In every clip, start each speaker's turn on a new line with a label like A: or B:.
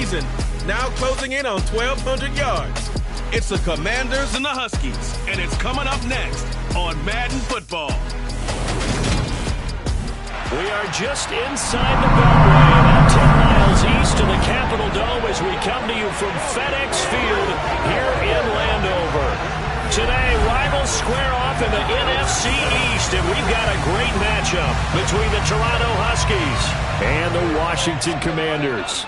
A: season, now closing in on 1,200 yards. It's the Commanders and the Huskies, and it's coming up next on Madden Football.
B: We are just inside the Beltway, about 10 miles east of the Capitol Dome as we come to you from FedEx Field here in Landover. Today, rivals square off in the NFC East, and we've got a great matchup between the Toronto Huskies and the Washington Commanders.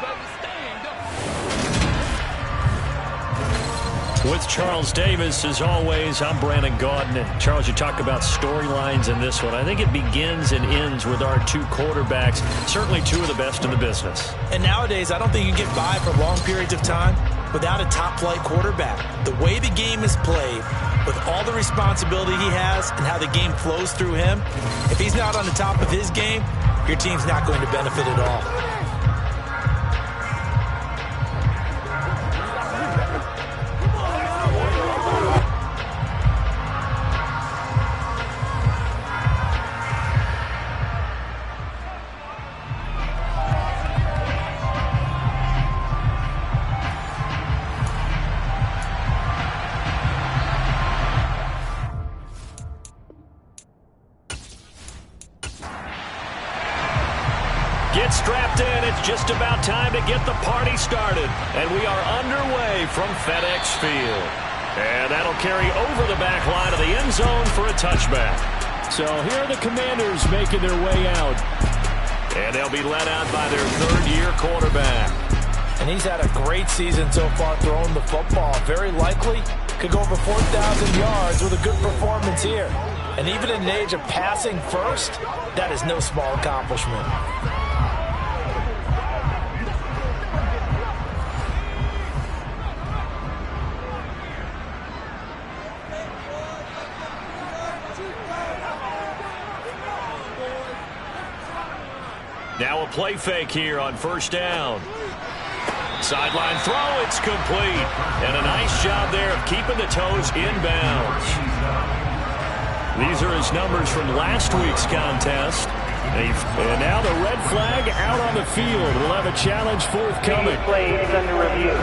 B: With Charles Davis, as always, I'm Brandon Gaudin. And Charles, you talk about storylines in this one. I think it begins and ends with our two quarterbacks, certainly two of the best in the business.
C: And nowadays, I don't think you can get by for long periods of time without a top-flight quarterback. The way the game is played, with all the responsibility he has and how the game flows through him, if he's not on the top of his game, your team's not going to benefit at all.
B: Get strapped in. It's just about time to get the party started. And we are underway from FedEx Field. And that'll carry over the back line of the end zone for a touchback. So here are the Commanders making their way out. And they'll be led out by their third-year quarterback.
C: And he's had a great season so far throwing the football. Very likely could go over 4,000 yards with a good performance here. And even in the age of passing first, that is no small accomplishment.
B: Now a play fake here on first down. Sideline throw, it's complete. And a nice job there of keeping the toes in bounds. These are his numbers from last week's contest. And now the red flag out on the field. We'll have a challenge forthcoming.
D: Play is under review.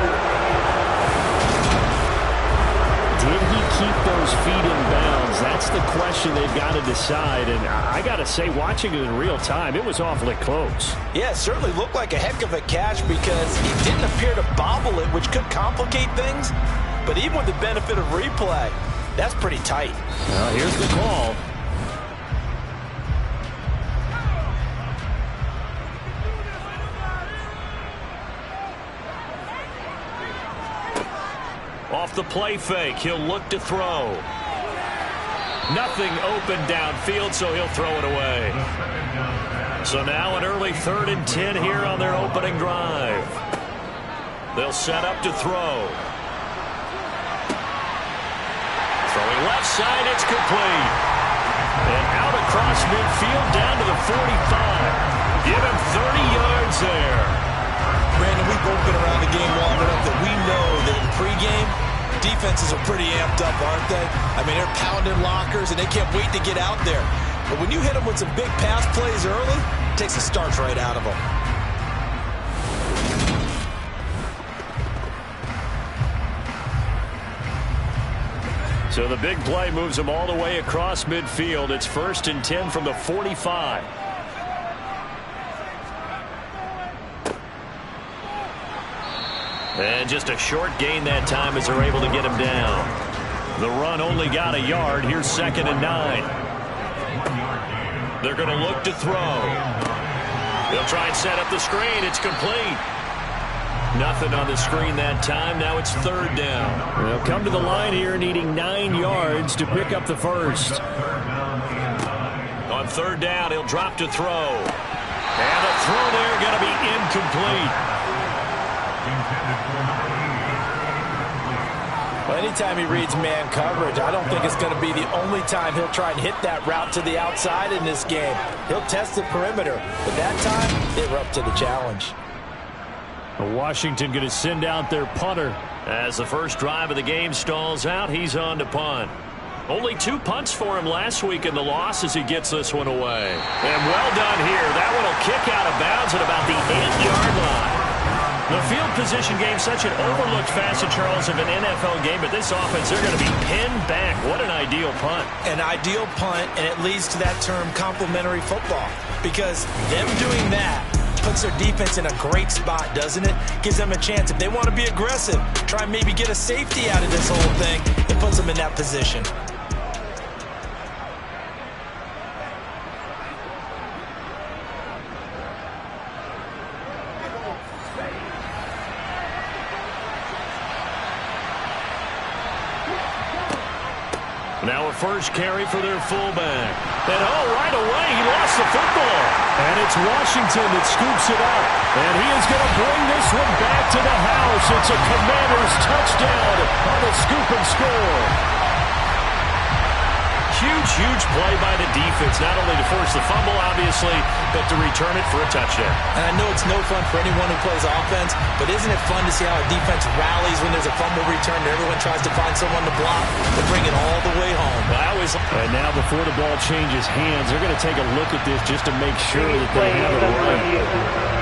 B: Did he keep those feet in bounds? That's the question they've got to decide. And I got to say, watching it in real time, it was awfully close.
C: Yeah, it certainly looked like a heck of a catch because he didn't appear to bobble it, which could complicate things. But even with the benefit of replay, that's pretty tight.
B: Well, here's the call. Off the play fake, he'll look to throw. Nothing open downfield, so he'll throw it away. So now an early 3rd and 10 here on their opening drive. They'll set up to throw. Throwing left side, it's complete. And out across midfield, down to the 45. Give him 30 yards there.
C: Brandon, we've both been around the game long enough that we know that in pregame, defenses are pretty amped up, aren't they? I mean, they're pounding lockers, and they can't wait to get out there. But when you hit them with some big pass plays early, it takes the starch right out of them.
B: So the big play moves them all the way across midfield. It's 1st and 10 from the 45. And just a short gain that time as they're able to get him down. The run only got a yard. Here's 2nd and 9. They're going to look to throw. They'll try and set up the screen. It's complete. Nothing on the screen that time. Now it's 3rd down. They'll come to the line here needing 9 yards to pick up the first. On 3rd down, he'll drop to throw. And the throw there going to be incomplete.
C: Well, anytime he reads man coverage, I don't think it's going to be the only time he'll try and hit that route to the outside in this game. He'll test the perimeter, but that time, they were up to the challenge.
B: Washington going to send out their punter. As the first drive of the game stalls out, he's on to punt. Only 2 punts for him last week in the loss as he gets this one away. And well done here. That one will kick out of bounds at about the 8-yard line. The field position game, such an overlooked facet, Charles, of an NFL game, but this offense, they're going to be pinned back. What an ideal punt.
C: An ideal punt, and it leads to that term complementary football, because them doing that puts their defense in a great spot, doesn't it? Gives them a chance. If they want to be aggressive, try and maybe get a safety out of this whole thing, it puts them in that position.
B: Now a first carry for their fullback. And right away, he lost the football. And it's Washington that scoops it up. And he is going to bring this one back to the house. It's a Commanders touchdown on the scoop and score. Huge, huge play by the defense, not only to force the fumble, obviously, but to return it for a touchdown. And I know it's no fun for anyone who plays offense, but isn't it fun to see how a defense rallies when there's a fumble return and everyone tries to find someone to block to bring it all the way home? And now before the ball changes hands, they're going to take a look at this just to make sure that they have it right.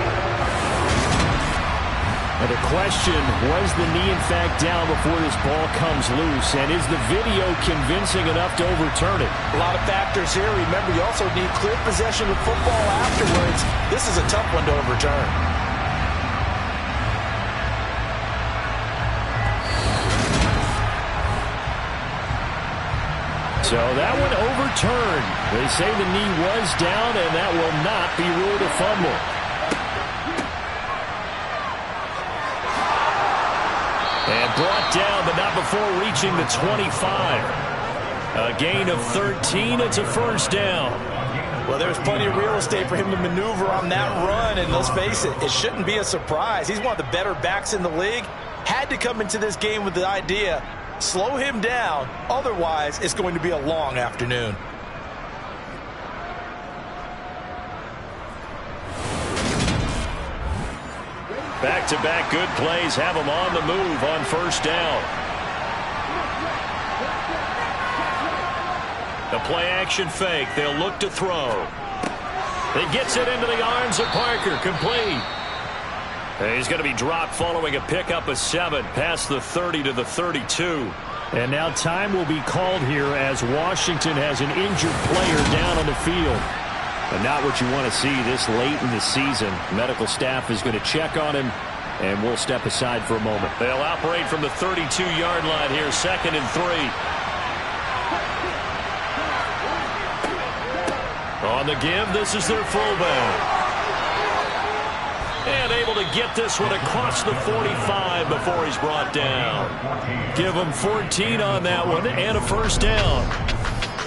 B: And the question, was the knee in fact down before this ball comes loose? And is the video convincing enough to overturn it?
C: A lot of factors here. Remember, you also need clear possession of football afterwards. This is a tough one to overturn.
B: So that one overturned. They say the knee was down, and that will not be ruled a fumble. And brought down, but not before reaching the 25. A gain of 13. It's a first down.
C: Well, there's plenty of real estate for him to maneuver on that run, and let's face it, it shouldn't be a surprise. He's one of the better backs in the league. Had to come into this game with the idea, slow him down, otherwise it's going to be a long afternoon.
B: Back-to-back good plays have him on the move on first down. The play-action fake. They'll look to throw. He gets it into the arms of Parker. Complete. He's going to be dropped following a pickup of 7 past the 30 to the 32. And now time will be called here as Washington has an injured player down on the field. And not what you want to see this late in the season. Medical staff is going to check on him, and we'll step aside for a moment. They'll operate from the 32-yard line here, 2nd and 3. On the give, this is their fullback. And able to get this one across the 45 before he's brought down. Give him 14 on that one and a first down.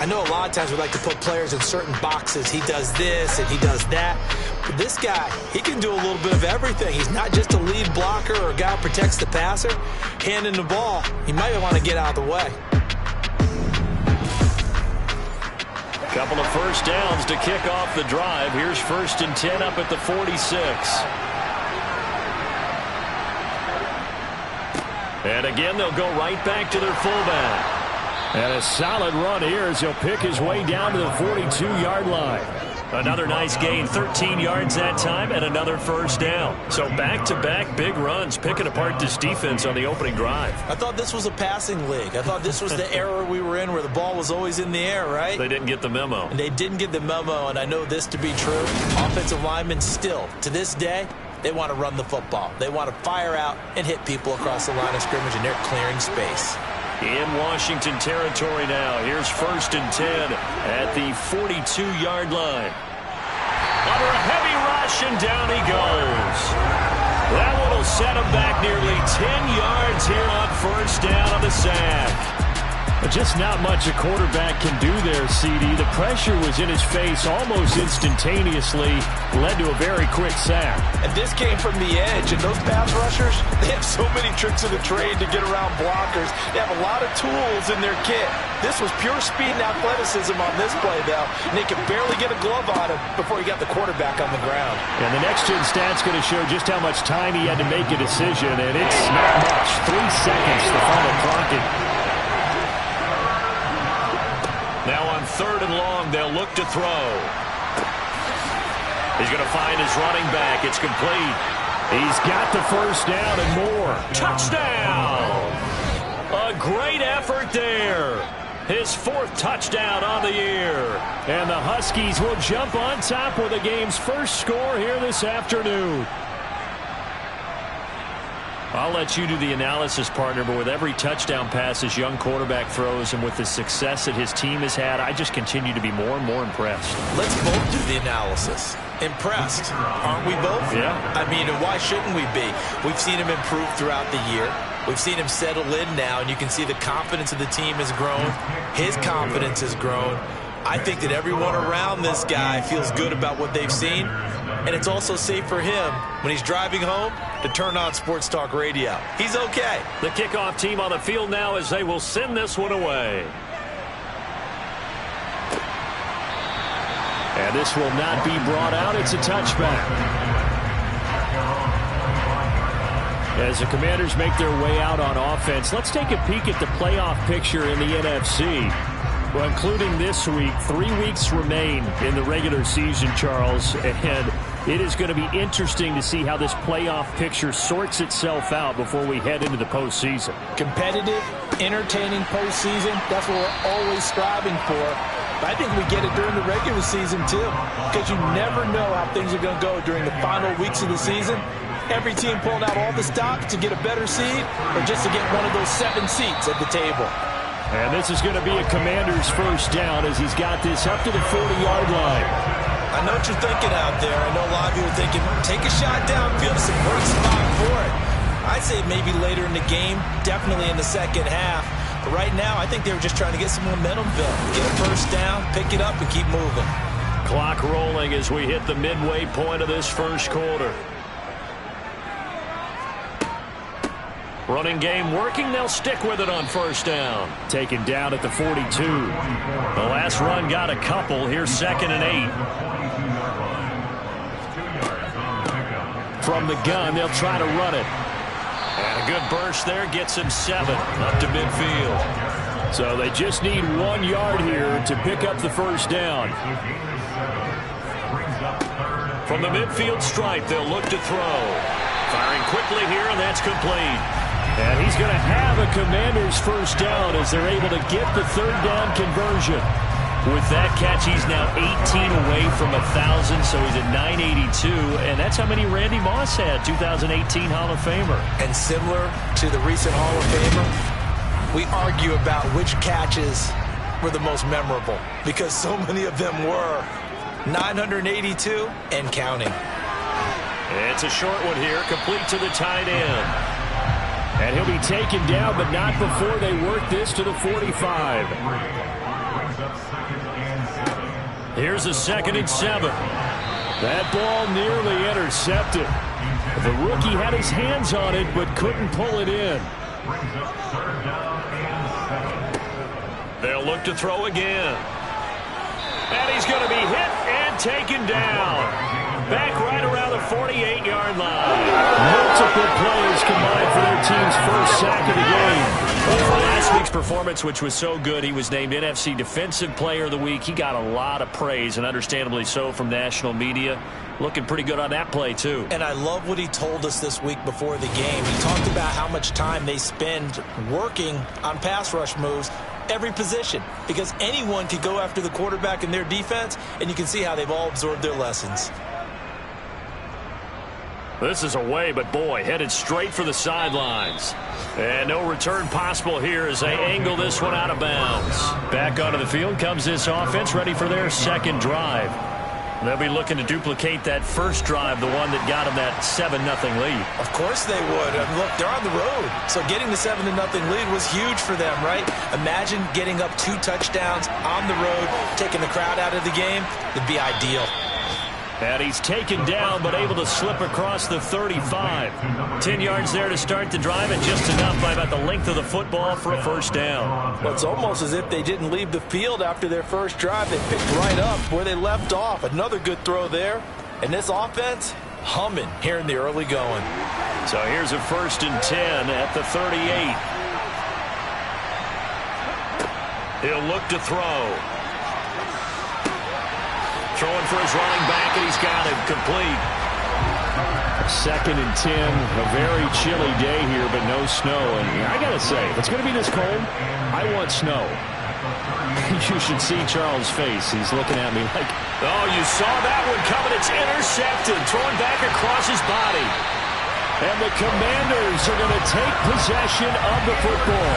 C: I know a lot of times we like to put players in certain boxes. He does this and he does that. But this guy, he can do a little bit of everything. He's not just a lead blocker or a guy who protects the passer. Handing the ball, he might want to get out of the way.
B: Couple of first downs to kick off the drive. Here's 1st and 10 up at the 46. And again, they'll go right back to their fullback. And a solid run here as he'll pick his way down to the 42-yard line. Another nice gain, 13 yards that time, and another first down. So back-to-back big runs, picking apart this defense on the opening drive.
C: I thought this was a passing league. I thought this was the era we were in where the ball was always in the air, right?
B: They didn't get the memo.
C: And they didn't get the memo, and I know this to be true. Offensive linemen still, to this day, they want to run the football. They want to fire out and hit people across the line of scrimmage, and they're clearing space.
B: In Washington territory now. Here's 1st and 10 at the 42-yard line. Under a heavy rush, and down he goes. That one will set him back nearly 10 yards here on first down on the sack. Just not much a quarterback can do there, CD. The pressure was in his face almost instantaneously, led to a very quick sack.
C: And this came from the edge, and those pass rushers, they have so many tricks of the trade to get around blockers. They have a lot of tools in their kit. This was pure speed and athleticism on this play, though, and they could barely get a glove on him before he got the quarterback on the ground.
B: And the next-gen stat's going to show just how much time he had to make a decision, and it's not much. 3 seconds, the final clock. Now on 3rd and long, they'll look to throw. He's going to find his running back. It's complete. He's got the first down and more. Touchdown! A great effort there. His 4th touchdown on the year. And the Huskies will jump on top with the game's first score here this afternoon. I'll let you do the analysis, partner, but with every touchdown pass his young quarterback throws and with the success that his team has had, I just continue to be more and more impressed.
C: Let's both do the analysis. Impressed, aren't we both?
B: Yeah.
C: I mean, and why shouldn't we be? We've seen him improve throughout the year. We've seen him settle in now, and you can see the confidence of the team has grown. His confidence has grown. I think that everyone around this guy feels good about what they've seen, and it's also safe for him when he's driving home to turn on Sports Talk Radio. He's okay.
B: The kickoff team on the field now as they will send this one away. And this will not be brought out. It's a touchback. As the Commanders make their way out on offense, let's take a peek at the playoff picture in the NFC. Well, including this week, 3 weeks remain in the regular season, Charles, and it is going to be interesting to see how this playoff picture sorts itself out before we head into the postseason.
E: Competitive, entertaining postseason, that's what we're always striving for. But I think we get it during the regular season, too, because you never know how things are going to go during the final weeks of the season. Every team pulling out all the stops to get a better seed or just to get one of those 7 seats at the table.
B: And this is going to be a Commander's first down as he's got this up to the 40-yard line.
C: I know what you're thinking out there. I know a lot of you are thinking, take a shot downfield. It's a great spot for it. I'd say maybe later in the game, definitely in the second half. But right now, I think they were just trying to get some momentum built. Get a first down, pick it up, and keep moving.
B: Clock rolling as we hit the midway point of this first quarter. Running game working. They'll stick with it on first down. Taken down at the 42. The last run got a couple. Here's 2nd and 8. From the gun, they'll try to run it. And a good burst there gets him 7 up to midfield. So they just need 1 yard here to pick up the first down. From the midfield stripe, they'll look to throw. Firing quickly here, and that's complete. And he's going to have a Commander's first down as they're able to get the 3rd down conversion. With that catch, he's now 18 away from 1,000, so he's at 982, and that's how many Randy Moss had, 2018 Hall of Famer.
C: And similar to the recent Hall of Famer, we argue about which catches were the most memorable because so many of them were. 982 and counting.
B: It's a short one here, complete to the tight end. And he'll be taken down, but not before they work this to the 45. Here's a 2nd and 7. That ball nearly intercepted. The rookie had his hands on it, but couldn't pull it in. They'll look to throw again. And he's going to be hit and taken down. Back right around the 48-yard line. Multiple plays combined for their team's first sack of the game. Well, for last week's performance, which was so good, he was named NFC Defensive Player of the Week. He got a lot of praise, and understandably so, from national media. Looking pretty good on that play, too.
C: And I love what he told us this week before the game. He talked about how much time they spend working on pass rush moves, every position, because anyone could go after the quarterback in their defense, and you can see how they've all absorbed their lessons.
B: This is away, but boy, headed straight for the sidelines. And no return possible here as they angle this one out of bounds. Back onto the field comes this offense, ready for their 2nd drive. They'll be looking to duplicate that first drive, the one that got them that 7-0 lead.
C: Of course they would. Look, they're on the road. So getting the 7-0 lead was huge for them, right? Imagine getting up 2 touchdowns on the road, taking the crowd out of the game. It'd be ideal.
B: And he's taken down, but able to slip across the 35. 10 yards there to start the drive, and just enough by about the length of the football for a first down.
E: Well, it's almost as if they didn't leave the field after their first drive. They picked right up where they left off. Another good throw there. And this offense, humming here in the early going.
B: So here's a 1st and 10 at the 38. He'll look to throw. Throwing for his running back, and he's got him complete. 2nd and 10, a very chilly day here, but no snow. And I got to say, if it's going to be this cold, I want snow. You should see Charles' face. He's looking at me like,
F: oh, you saw that one coming. It's intercepted, thrown back across his body.
B: And the Commanders are going to take possession of the football.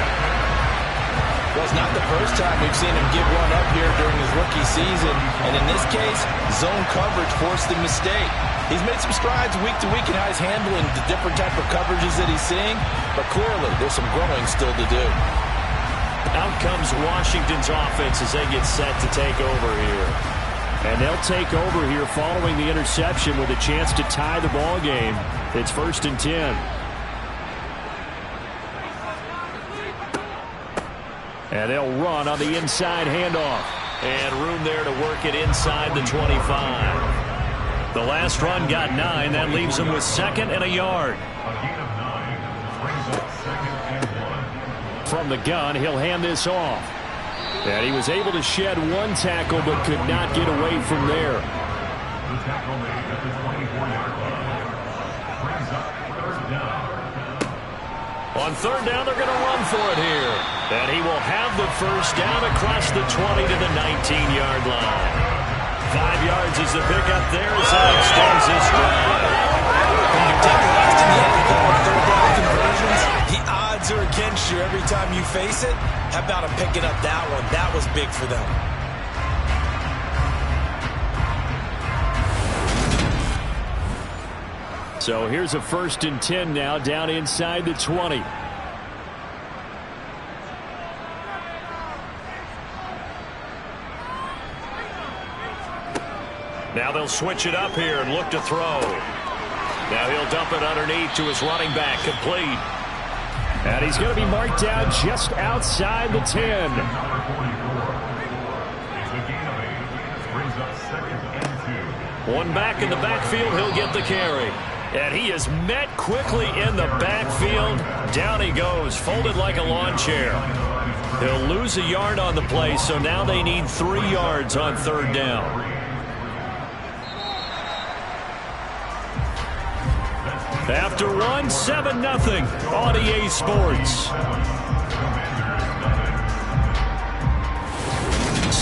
E: Well, it's not the first time we've seen him give one up here during his rookie season. And in this case, zone coverage forced the mistake. He's made some strides week to week in how he's handling the different type of coverages that he's seeing. But clearly, there's some growing still to do.
B: Out comes Washington's offense as they get set to take over here. And they'll take over here following the interception with a chance to tie the ball game. It's 1st and 10. And they'll run on the inside handoff.
F: And room there to work it inside the 25.
B: The last run got 9. That leaves them with 2nd and a yard. From the gun, he'll hand this off. And he was able to shed one tackle but could not get away from there.
F: On 3rd down, they're going to run for it here. And he will have the first down across the 20 to the 19-yard line. 5 yards is the pickup there as that extends this drive.
E: When you're dead last in the NFL on 3rd down conversions, the odds are against you every time you face it. How about him picking up that one? That was big for them.
B: So here's a 1st and 10 now down inside the 20.
F: Now they'll switch it up here and look to throw. Now he'll dump it underneath to his running back, complete.
B: And he's going to be marked down just outside the 10.
F: One back in the backfield, he'll get the carry. And he is met quickly in the backfield. Down he goes, folded like a lawn chair. He'll lose a yard on the play, so now they need 3 yards on 3rd down. After 1, 7-0 on EA Sports.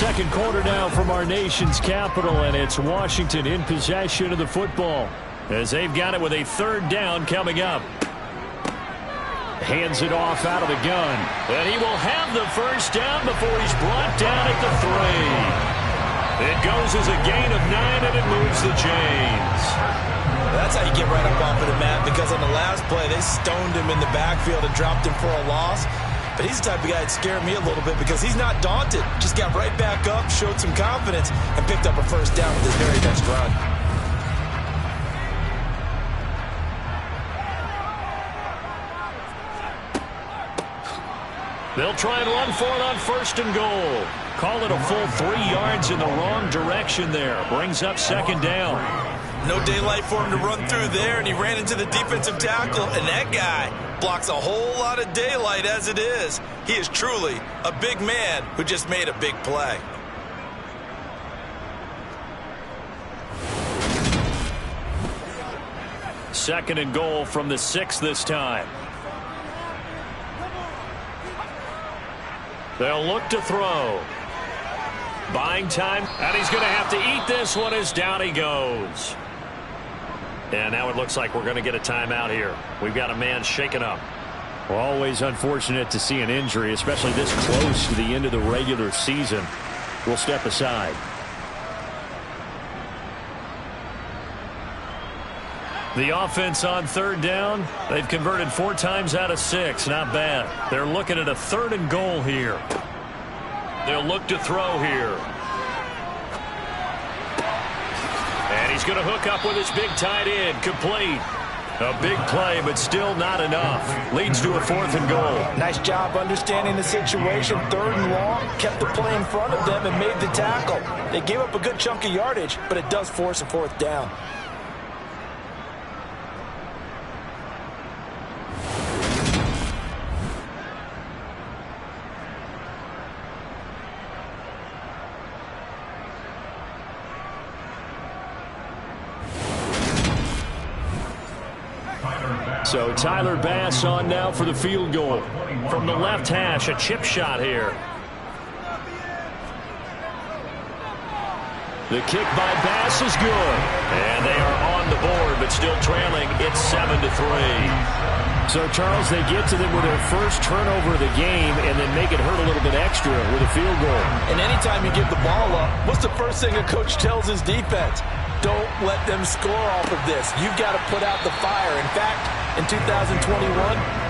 B: 2nd quarter now from our nation's capital, and it's Washington in possession of the football as they've got it with a 3rd down coming up. Hands it off out of the gun.
F: And he will have the first down before he's brought down at the 3. It goes as a gain of 9, and it moves the chains.
E: That's how you get right up off of the mat, because on the last play, they stoned him in the backfield and dropped him for a loss. But he's the type of guy that scared me a little bit because he's not daunted. Just got right back up, showed some confidence, and picked up a first down with his very next run.
F: They'll try and run for it on 1st and goal. Call it a full 3 yards in the wrong direction there. Brings up 2nd down.
E: No daylight for him to run through there, and he ran into the defensive tackle, and that guy blocks a whole lot of daylight as it is. He is truly a big man who just made a big play.
F: Second and goal from the 6 this time. They'll look to throw. Buying time, and he's going to have to eat this one as down he goes. And now it looks like we're going to get a timeout here. We've got a man shaken up.
B: Well, always unfortunate to see an injury, especially this close to the end of the regular season. We'll step aside.
F: The offense on 3rd down, they've converted 4 times out of 6. Not bad. They're looking at a 3rd and goal here. They'll look to throw here. And he's going to hook up with his big tight end. Complete. A big play, but still not enough. Leads to a 4th and goal.
E: Nice job understanding the situation. 3rd and long. Kept the play in front of them and made the tackle. They gave up a good chunk of yardage, but it does force a 4th down.
F: So Tyler Bass on now for the field goal. From the left hash, a chip shot here. The kick by Bass is good. And they are on the board, but still trailing. It's 7-3. So, Charles, they get to them with their first turnover of the game and then make it hurt a little bit extra with a field goal.
E: And anytime you give the ball up, what's the first thing a coach tells his defense? Don't let them score off of this. You've got to put out the fire. In fact, in 2021,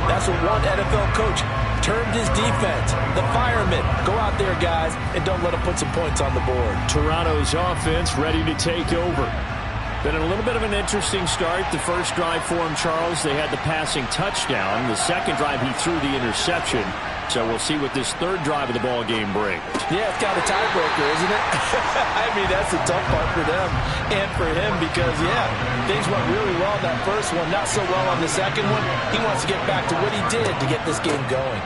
E: that's what one NFL coach termed his defense, the firemen. Go out there, guys, and don't let them put some points on the board.
F: Toronto's offense ready to take over. Been a little bit of an interesting start. The first drive for him, Charles, they had the passing touchdown. The second drive, he threw the interception. So we'll see what this third drive of the ball game brings.
E: Yeah, it's kind of a tiebreaker, isn't it? I mean, that's the tough part for them and for him because, yeah, things went really well in that first one, not so well on the second one. He wants to get back to what he did to get this game going.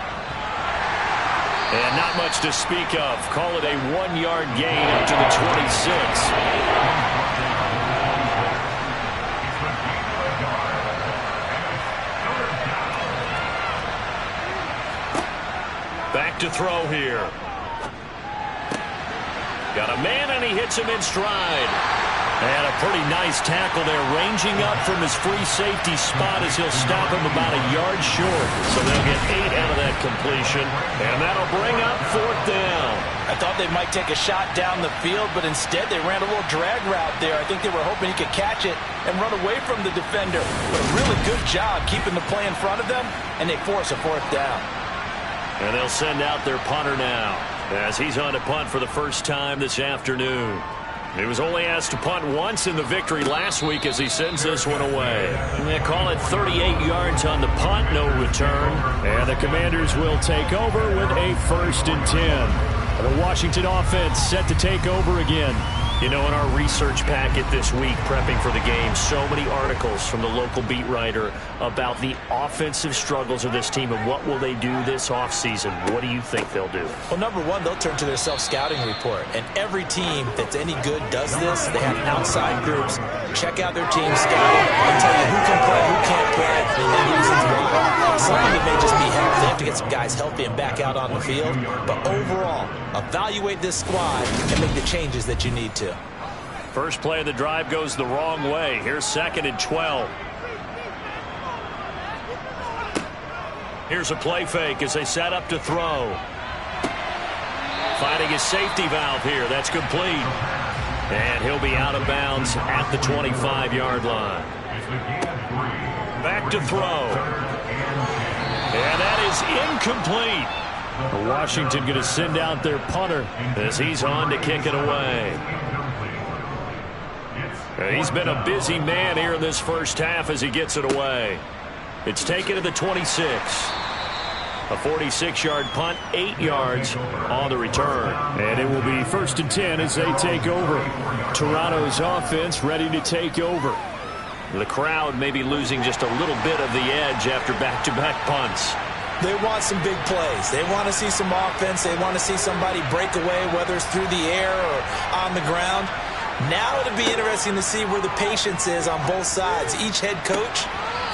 F: And not much to speak of. Call it a 1-yard gain up to the 26. Back to throw here. Got a man, and he hits him in stride. And a pretty nice tackle there, ranging up from his free safety spot as he'll stop him about a yard short. So they'll get 8 out of that completion, and that'll bring up 4th down.
E: I thought they might take a shot down the field, but instead they ran a little drag route there. I think they were hoping he could catch it and run away from the defender. But a really good job keeping the play in front of them, and they force a 4th down.
F: And they'll send out their punter now as he's on to punt for the first time this afternoon. He was only asked to punt once in the victory last week as he sends this one away. And they call it 38 yards on the punt, no return. And the Commanders will take over with a 1st and 10. The Washington offense set to take over again. You know, in our research packet this week, prepping for the game, so many articles from the local beat writer about the offensive struggles of this team and what will they do this offseason. What do you think they'll do?
E: Well, number one, they'll turn to their self-scouting report. And every team that's any good does this. They have outside groups. Check out their team scouting and tell you who can play, who can't play, and reasons why. Some of it may just be health. They have to get some guys healthy and back out on the field. But overall, evaluate this squad and make the changes that you need to.
F: First play of the drive goes the wrong way. Here's 2nd and 12. Here's a play fake as they set up to throw. Finding his safety valve here. That's complete. And he'll be out of bounds at the 25-yard line. Back to throw. And that is incomplete. Washington going to send out their punter as he's on to kick it away. He's been a busy man here in this first half as he gets it away. It's taken to the 26. A 46-yard punt, 8 yards on the return. And it will be 1st and 10 as they take over. Toronto's offense ready to take over. The crowd may be losing just a little bit of the edge after back-to-back punts.
E: They want some big plays. They want to see some offense. They want to see somebody break away, whether it's through the air or on the ground. Now it'll be interesting to see where the patience is on both sides. Each head coach,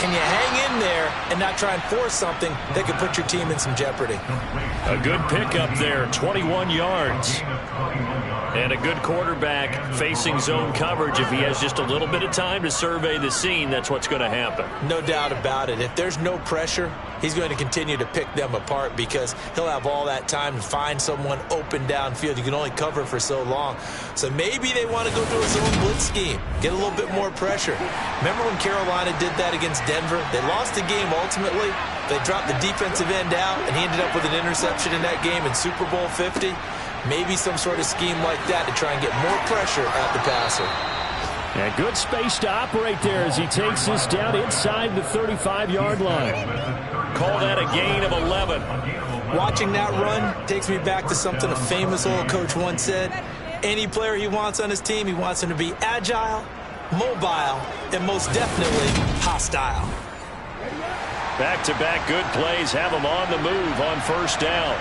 E: can you hang in there and not try and force something that could put your team in some jeopardy?
F: A good pickup there, 21 yards. And a good quarterback facing zone coverage. If he has just a little bit of time to survey the scene, that's what's going to happen.
E: No doubt about it. If there's no pressure, he's going to continue to pick them apart because he'll have all that time to find someone open downfield. You can only cover for so long. So maybe they want to go to a zone blitz scheme, get a little bit more pressure. Remember when Carolina did that against Denver? They lost the game ultimately. They dropped the defensive end out, and he ended up with an interception in that game in Super Bowl 50. Maybe some sort of scheme like that to try and get more pressure at the passer.
F: And good space to operate there as he takes this down inside the 35-yard line. Call that a gain of 11.
E: Watching that run takes me back to something a famous old coach once said. Any player he wants on his team, he wants him to be agile, mobile, and most definitely hostile.
F: Back-to-back good plays have him on the move on 1st down.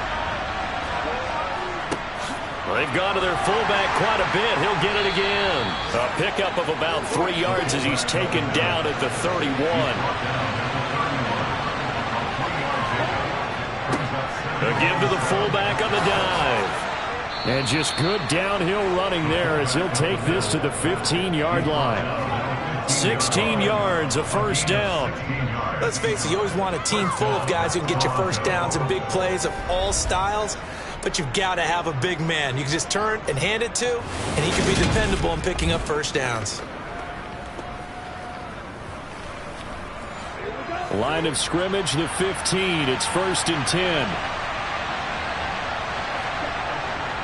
F: They've gone to their fullback quite a bit. He'll get it again. A pickup of about 3 yards as he's taken down at the 31. give to the fullback on the dive. And just good downhill running there as he'll take this to the 15-yard line. 16 yards, a first down.
C: Let's face it, you always want a team full of guys who can get you first downs and big plays of all styles, but you've got to have a big man you can just turn and hand it to, and he can be dependable in picking up first downs.
F: Line of scrimmage, the 15. It's 1st and 10.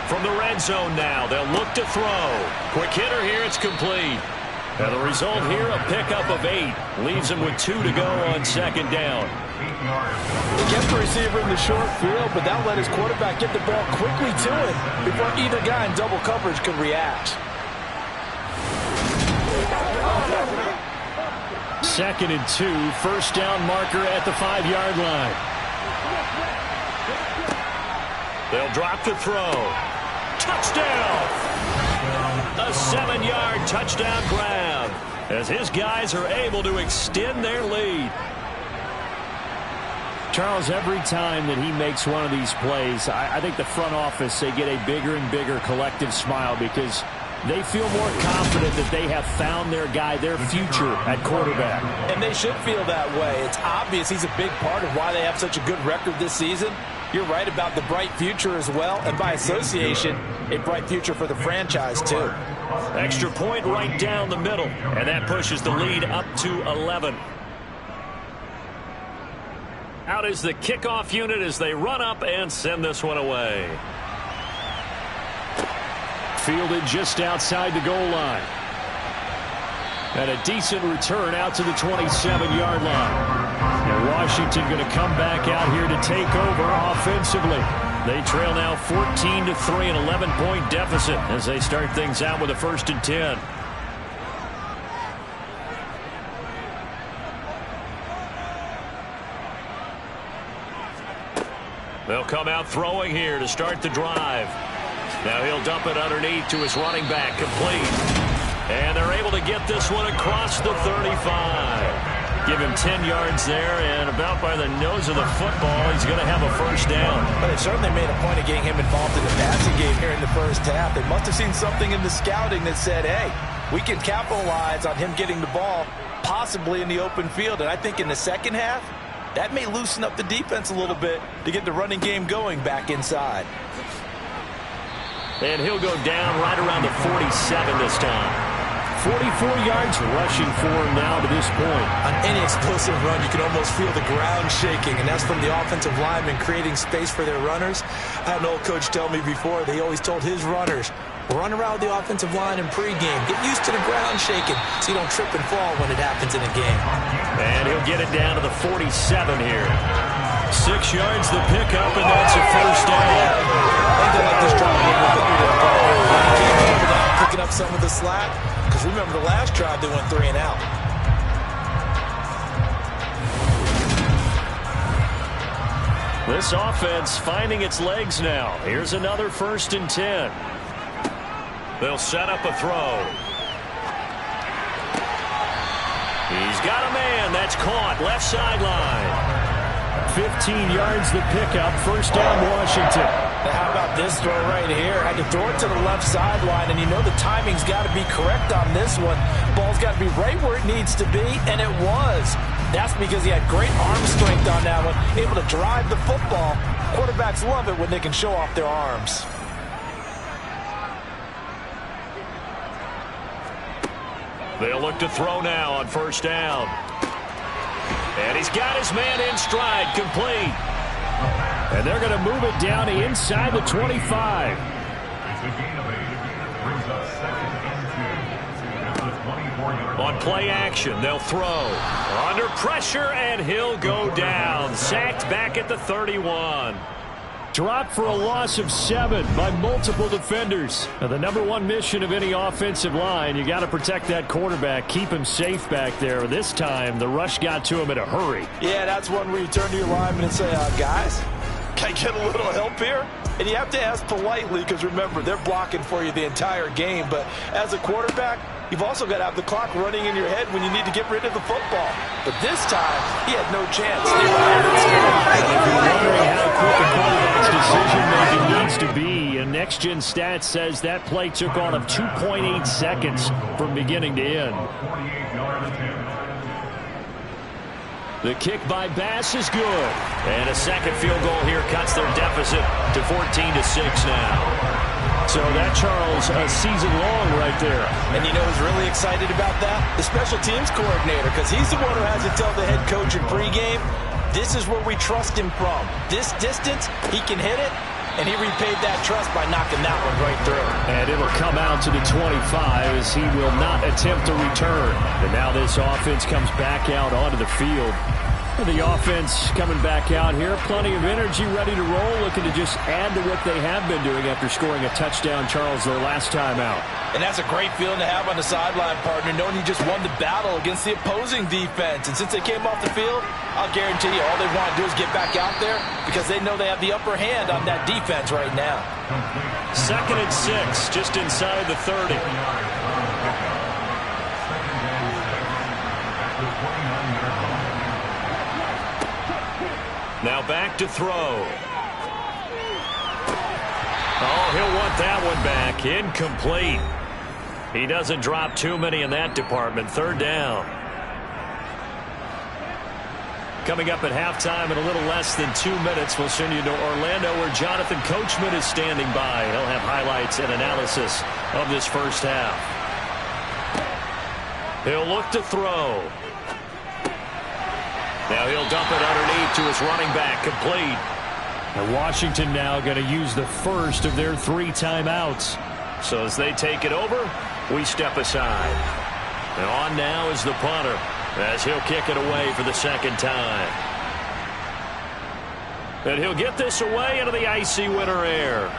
F: From the red zone now, they'll look to throw. Quick hitter here, it's complete. And the result here, a pickup of 8. Leaves him with 2 to go on 2nd down.
E: He kept the receiver in the short field, but that let his quarterback get the ball quickly to him before either guy in double coverage could react.
F: 2nd and 2, first down marker at the 5-yard line. They'll drop to throw. Touchdown! A 7-yard touchdown grab as his guys are able to extend their lead. Charles, every time that he makes one of these plays, I think the front office, they get a bigger and bigger collective smile because they feel more confident that they have found their guy, their future at quarterback.
E: And they should feel that way. It's obvious he's a big part of why they have such a good record this season. You're right about the bright future as well, and by association, a bright future for the franchise too.
F: Extra point right down the middle, and that pushes the lead up to 11. Out is the kickoff unit as they run up and send this one away. Fielded just outside the goal line. And a decent return out to the 27-yard line. And Washington going to come back out here to take over offensively. They trail now 14-3, an 11-point deficit as they start things out with a 1st and 10. They'll come out throwing here to start the drive. Now he'll dump it underneath to his running back, complete. And they're able to get this one across the 35. Give him 10 yards there, and about by the nose of the football, he's going to have a first down.
E: But they certainly made a point of getting him involved in the passing game here in the first half. They must have seen something in the scouting that said, hey, we can capitalize on him getting the ball possibly in the open field. And I think in the second half, that may loosen up the defense a little bit to get the running game going back inside.
F: And he'll go down right around the 47 this time. 44 yards rushing for him now to this point.
C: On any explosive run, you can almost feel the ground shaking, and that's from the offensive linemen creating space for their runners. I had an old coach tell me before, they always told his runners, run around the offensive line in pregame. Get used to the ground shaking so you don't trip and fall when it happens in a game.
F: And he'll get it down to the 47 here. 6 yards the pickup, and that's a first down.
C: I think they like this drive a little bit through the ball. Picking up some of the slack, because remember the last drive they went 3 and out.
F: This offense finding its legs now. Here's another 1st and 10. They'll set up a throw. He's got a man. That's caught. Left sideline. 15 yards the pickup. First down, Washington.
E: Now how about this throw right here? Had to throw it to the left sideline, and you know the timing's got to be correct on this one. Ball's got to be right where it needs to be, and it was. That's because he had great arm strength on that one, able to drive the football. Quarterbacks love it when they can show off their arms.
F: They'll look to throw now on first down. And he's got his man in stride, complete. And they're going to move it down inside the 25. On play action, they'll throw. Under pressure, and he'll go down. Sacked back at the 31. Dropped for a loss of 7 by multiple defenders. Now, the #1 mission of any offensive line, you got to protect that quarterback, keep him safe back there. This time, the rush got to him in a hurry.
E: Yeah, that's one where you turn to your lineman and say, guys, can I get a little help here? And you have to ask politely because, remember, they're blocking for you the entire game. But as a quarterback, you've also got to have the clock running in your head when you need to get rid of the football. But this time, he had no chance. They were out of the
F: wondering how quick a quarterback's
B: Next Gen Stats says that play took all of 2.8 seconds from beginning to end. The kick by Bass is good. And a second field goal here cuts their deficit to 14-6 now. So that, Charles, a season long right there.
C: And you know who's really excited about that? The special teams coordinator, because he's the one who has to tell the head coach in pregame, this is where we trust him from. This distance, he can hit it, and he repaid that trust by knocking that one right through.
B: And it'll come out to the 25 as he will not attempt to return. And now this offense comes back out onto the field. The offense coming back out here. Plenty of energy, ready to roll, looking to just add to what they have been doing after scoring a touchdown, Charles, their last time out.
C: And that's a great feeling to have on the sideline, partner, knowing you just won the battle against the opposing defense. And since they came off the field, I'll guarantee you all they want to do is get back out there because they know they have the upper hand on that defense right now.
B: 2nd and 6, just inside the 30. Now back to throw. Oh, he'll want that one back. Incomplete. He doesn't drop too many in that department. 3rd down. Coming up at halftime in a little less than 2 minutes, we'll send you to Orlando where Jonathan Coachman is standing by. He'll have highlights and analysis of this first half. He'll look to throw. Now he'll dump it underneath to his running back, complete. And Washington now going to use the first of their 3 timeouts. So as they take it over, we step aside. And on now is the punter as he'll kick it away for the 2nd time. And he'll get this away into the icy winter air.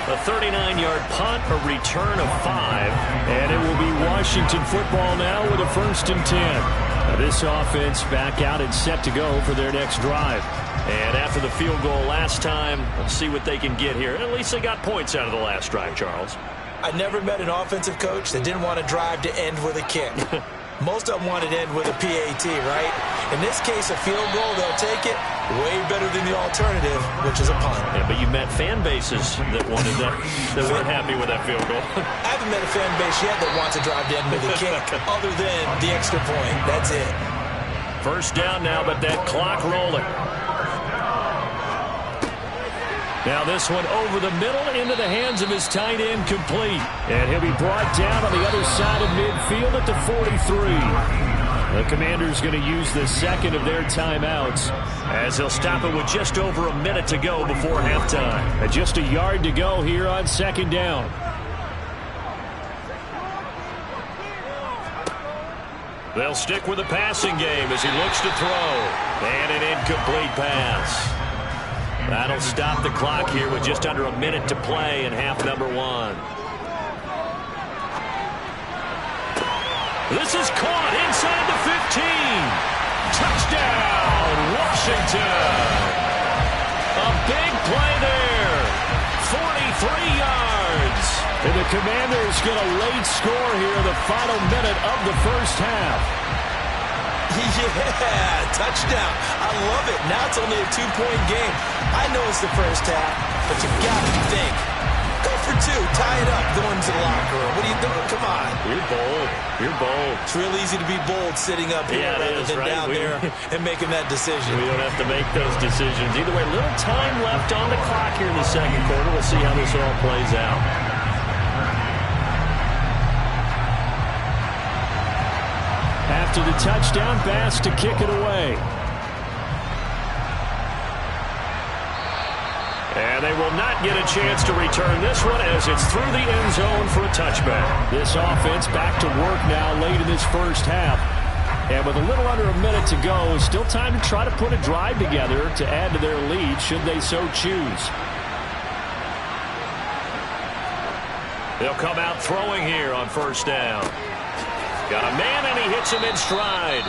B: A 39-yard punt, a return of 5, and it will be Washington football now with a 1st and 10. Now this offense back out and set to go for their next drive. And after the field goal last time, we'll see what they can get here. At least they got points out of the last drive, Charles.
C: I never met an offensive coach that didn't want to drive to end with a kick. Most of them wanted to end with a PAT, right? In this case, a field goal, they'll take it. Way better than the alternative, which is a punt.
B: Yeah, but you met fan bases that wanted that, that weren't happy with that field goal.
C: I haven't met a fan base yet that wants to drive to end with a kick, other than the extra point. That's it.
B: 1st down now, but that clock rolling. Now this one over the middle into the hands of his tight end, complete. And he'll be brought down on the other side of midfield at the 43. The Commanders going to use the 2nd of their timeouts as they'll stop it with just over a minute to go before halftime. And just a yard to go here on 2nd down. They'll stick with the passing game as he looks to throw. And an incomplete pass. That'll stop the clock here with just under a minute to play in half number 1. This is caught inside the 15. Touchdown, Washington. A big play there. 43 yards. And the Commanders get a late score here in the final minute of the first half.
C: Yeah, touchdown. I love it. Now it's only a 2-point game. I know it's the first half, but you got to think. Go for 2. Tie it up. Go into the locker room. What are you doing? Come on.
B: You're bold. You're bold.
C: It's real easy to be bold sitting up here rather than down there and making that decision.
B: We don't have to make those decisions. Either way, little time left on the clock here in the 2nd quarter. We'll see how this all plays out. After the touchdown, Bass to kick it away. And they will not get a chance to return this one as it's through the end zone for a touchback. This offense back to work now late in this first half. And with a little under a minute to go, still time to try to put a drive together to add to their lead should they so choose. They'll come out throwing here on 1st down. Got a man, and he hits him in stride.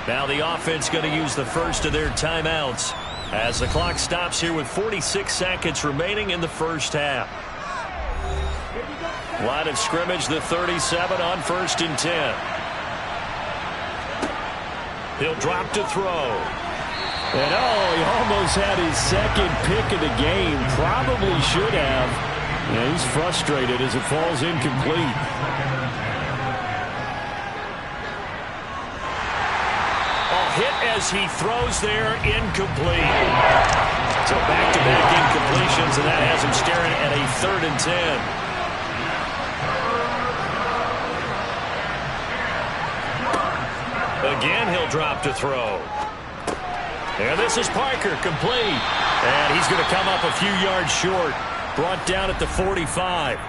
B: Now the offense going to use the first of their timeouts as the clock stops here with 46 seconds remaining in the first half. Line of scrimmage, the 37 on 1st and 10. He'll drop to throw.
F: And he almost had his second pick of the game. Probably should have. Yeah, he's frustrated as it falls incomplete. Hit as he throws there, incomplete. So back-to-back incompletions, and that has him staring at a 3rd and 10. Again, he'll drop to throw. And this is Parker, complete. And he's going to come up a few yards short. Brought down at the 45.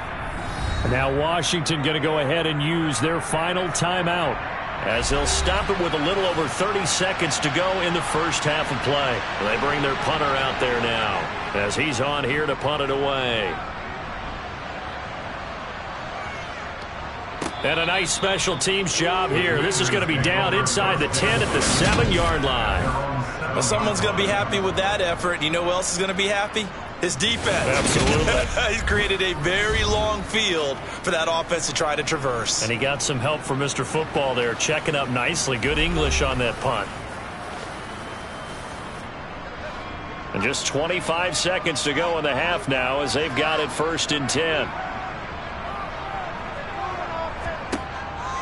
F: Now Washington going to go ahead and use their final timeout, as they'll stop it with a little over 30 seconds to go in the first half of play. They bring their punter out there now, as he's on here to punt it away. And a nice special teams job here. This is going to be down inside the 10 at the 7-yard line.
C: Well, someone's going to be happy with that effort. You know who else is going to be happy? His defense.
F: Absolutely.
C: He's created a very long field for that offense to try to traverse.
F: And he got some help from Mr. Football there, checking up nicely. Good English on that punt. And just 25 seconds to go in the half now, as they've got it 1st and 10.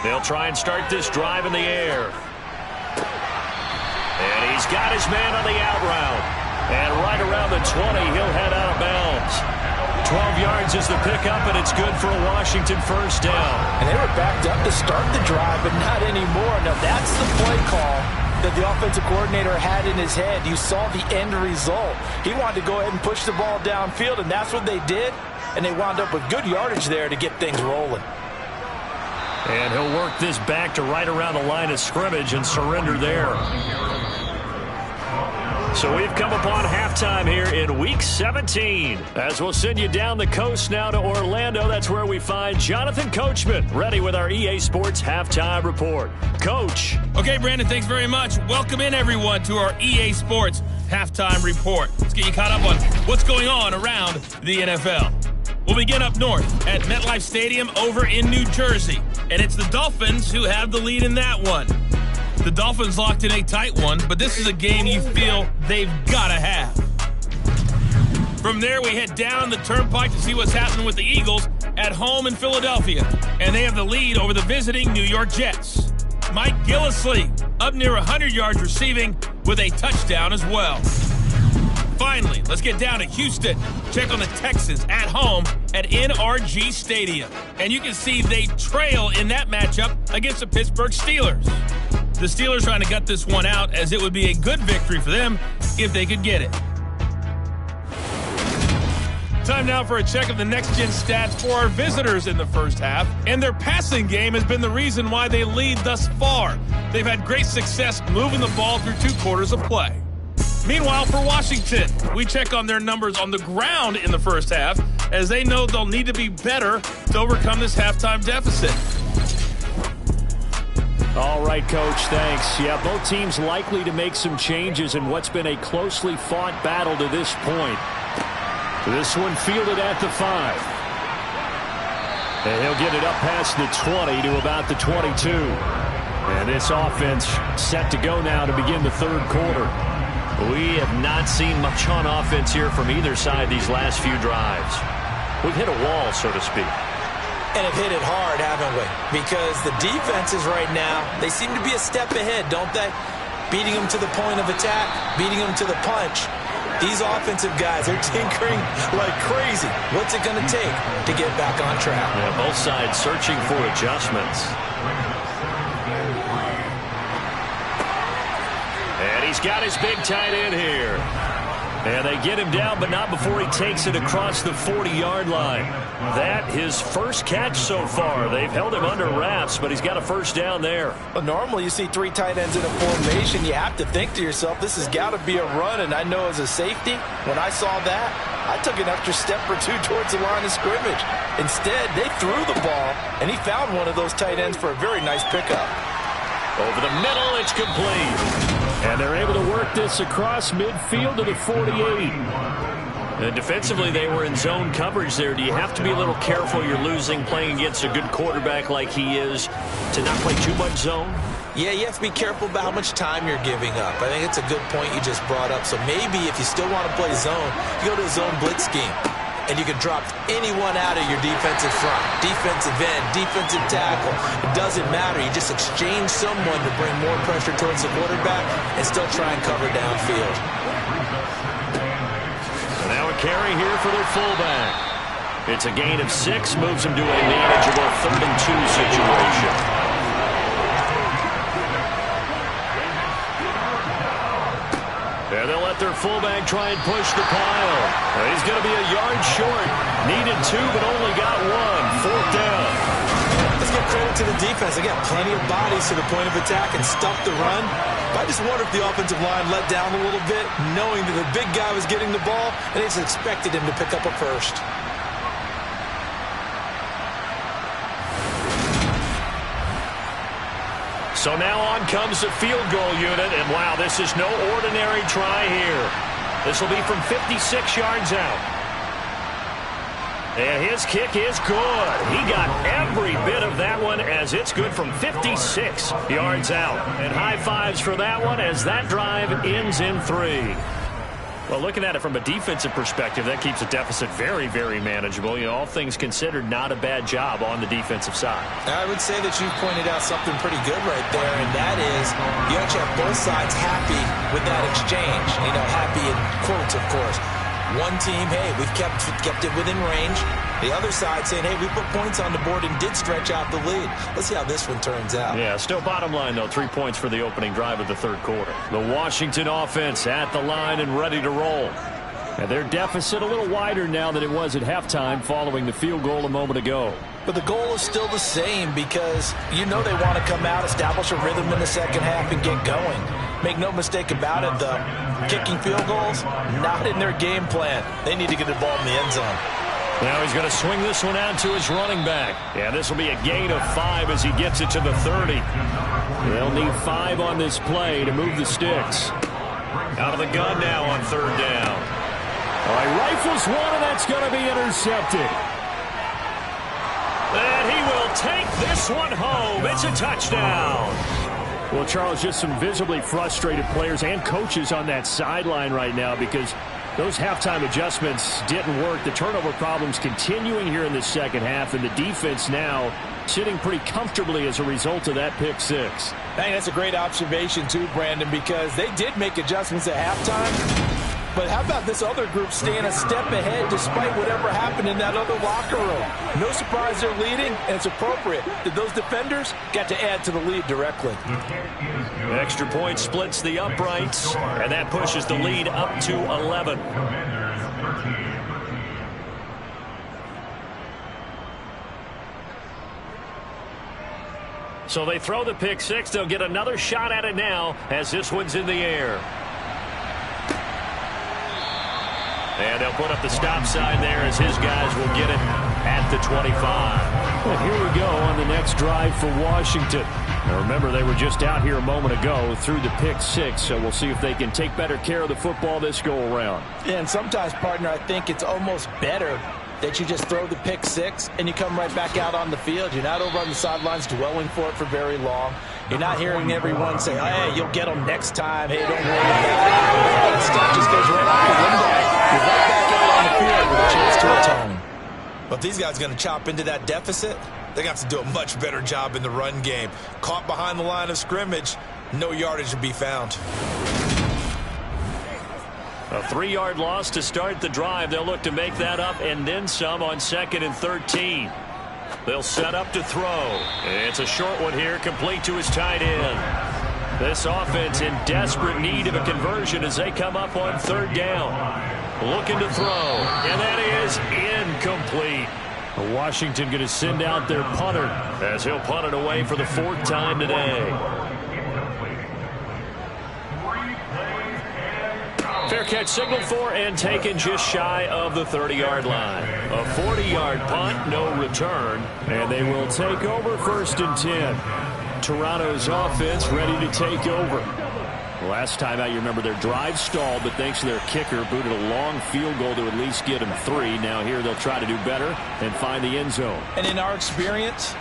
F: They'll try and start this drive in the air. And he's got his man on the out route. And right around the 20, he'll head out of bounds. 12 yards is the pickup, and it's good for a Washington first down.
E: And they were backed up to start the drive, but not anymore. Now, that's the play call that the offensive coordinator had in his head. You saw the end result. He wanted to go ahead and push the ball downfield, and that's what they did. And they wound up with good yardage there to get things rolling.
F: And he'll work this back to right around the line of scrimmage and surrender there. So we've come upon halftime here in Week 17. As we'll send you down the coast now to Orlando, that's where we find Jonathan Coachman, ready with our EA Sports Halftime Report. Coach.
A: Okay, Brandon, thanks very much. Welcome in, everyone, to our EA Sports Halftime Report. Let's get you caught up on what's going on around the NFL. We'll begin up north at MetLife Stadium over in New Jersey. And it's the Dolphins who have the lead in that one. The Dolphins locked in a tight one, but this is a game you feel they've got to have. From there, we head down the turnpike to see what's happening with the Eagles at home in Philadelphia. And they have the lead over the visiting New York Jets. Mike Gillislee up near 100 yards receiving with a touchdown as well. Finally, let's get down to Houston. Check on the Texans at home at NRG Stadium. And you can see they trail in that matchup against the Pittsburgh Steelers. The Steelers trying to gut this one out, as it would be a good victory for them if they could get it. Time now for a check of the next-gen stats for our visitors in the first half. And their passing game has been the reason why they lead thus far. They've had great success moving the ball through 2 quarters of play. Meanwhile, for Washington, we check on their numbers on the ground in the first half, as they know they'll need to be better to overcome this halftime deficit.
F: All right, Coach, thanks. Yeah, both teams likely to make some changes in what's been a closely fought battle to this point. This one fielded at the 5. And he'll get it up past the 20 to about the 22. And this offense set to go now to begin the 3rd quarter. We have not seen much on offense here from either side these last few drives. We've hit a wall, so to speak.
C: And have hit it hard, haven't we? Because the defenses right now, they seem to be a step ahead, don't they? Beating them to the point of attack, beating them to the punch. These offensive guys are tinkering like crazy. What's it going to take to get back on track?
F: Yeah, both sides searching for adjustments. And he's got his big tight end here. And they get him down, but not before he takes it across the 40-yard line. That his first catch so far. They've held him under wraps, but he's got a first down there.
E: Well, normally you see 3 tight ends in a formation. You have to think to yourself, this has got to be a run. And I know as a safety, when I saw that, I took an extra step or 2 towards the line of scrimmage. Instead, they threw the ball, and he found one of those tight ends for a very nice pickup.
F: Over the middle, it's complete. And they're able to work this across midfield to the 48. And defensively, they were in zone coverage there. Do you have to be a little careful? You're losing playing against a good quarterback like he is to not play too much zone?
C: Yeah, you have to be careful about how much time you're giving up. I think it's a good point you just brought up. So maybe if you still want to play zone, you go to a zone blitz scheme. And you can drop anyone out of your defensive front. Defensive end, defensive tackle. It doesn't matter. You just exchange someone to bring more pressure towards the quarterback and still try and cover downfield.
B: So now a carry here for their fullback. It's a gain of 6, moves them to a manageable 3rd and 2 situation. And they'll let their fullback try and push the pile. He's going to be a yard short. Needed 2, but only got 1. 4th down.
C: Let's give credit to the defense. They got plenty of bodies to the point of attack and stuff the run. But I just wonder if the offensive line let down a little bit, knowing that the big guy was getting the ball, and they just expected him to pick up a first.
B: So now on comes the field goal unit, and wow, this is no ordinary try here. This will be from 56 yards out. And his kick is good. He got every bit of that one as it's good from 56 yards out. And high fives for that one as that drive ends in 3. Well, looking at it from a defensive perspective, that keeps the deficit very, very manageable. You know, all things considered, not a bad job on the defensive side.
C: I would say that you've pointed out something pretty good right there, and that is you actually have both sides happy with that exchange. You know, happy in quotes, of course. One team, hey, we've kept it within range. The other side saying, hey, we put points on the board and did stretch out the lead. Let's see how this one turns out.
B: Yeah, still bottom line, though, 3 points for the opening drive of the 3rd quarter. The Washington offense at the line and ready to roll. And their deficit a little wider now than it was at halftime following the field goal a moment ago.
C: But the goal is still the same because you know they want to come out, establish a rhythm in the second half, and get going. Make no mistake about it, though. Kicking field goals, not in their game plan. They need to get the ball in the end zone.
B: Now he's going to swing this one out to his running back. Yeah, this will be a gain of 5 as he gets it to the 30. They'll need 5 on this play to move the sticks. Out of the gun now on 3rd down. All right, rifles one, and that's going to be intercepted. And he will take this one home. It's a touchdown. Well, Charles, just some visibly frustrated players and coaches on that sideline right now because those halftime adjustments didn't work. The turnover problems continuing here in the second half, and the defense now sitting pretty comfortably as a result of that pick 6.
E: I think that's a great observation, too, Brandon, because they did make adjustments at halftime. But how about this other group staying a step ahead despite whatever happened in that other locker room? No surprise they're leading, and it's appropriate that those defenders got to add to the lead directly.
B: Extra point splits the uprights, and that pushes the lead up to 11. So they throw the pick 6. They'll get another shot at it now as this one's in the air. And they'll put up the stop sign there as his guys will get it at the 25.
F: Well, here we go on the next drive for Washington. Now remember, they were just out here a moment ago through the pick 6, so we'll see if they can take better care of the football this go-around.
E: Yeah, and sometimes, partner, I think it's almost better that you just throw the pick 6 and you come right back out on the field. You're not over on the sidelines dwelling for it for very long. You're not hearing everyone say, hey, you'll get them next time. Hey, don't worry about it. All that stuff just goes right out the window. You're right back out on the field with a chance to atone.
C: But these guys are going to chop into that deficit. They're going to have to do a much better job in the run game. Caught behind the line of scrimmage, no yardage to be found.
B: A 3-yard loss to start the drive. They'll look to make that up and then some on 2nd and 13. They'll set up to throw. It's a short one here, complete to his tight end. This offense in desperate need of a conversion as they come up on 3rd down. Looking to throw, and that is incomplete.
F: Washington going to send out their punter
B: as he'll punt it away for the 4th time today. Fair catch signaled for and taken just shy of the 30-yard line. A 40-yard punt, no return.
F: And they will take over 1st and 10. Toronto's offense ready to take over. Last time out, you remember their drive stalled, but thanks to their kicker, booted a long field goal to at least get them 3. Now here they'll try to do better and find the end zone.
E: And in our experience,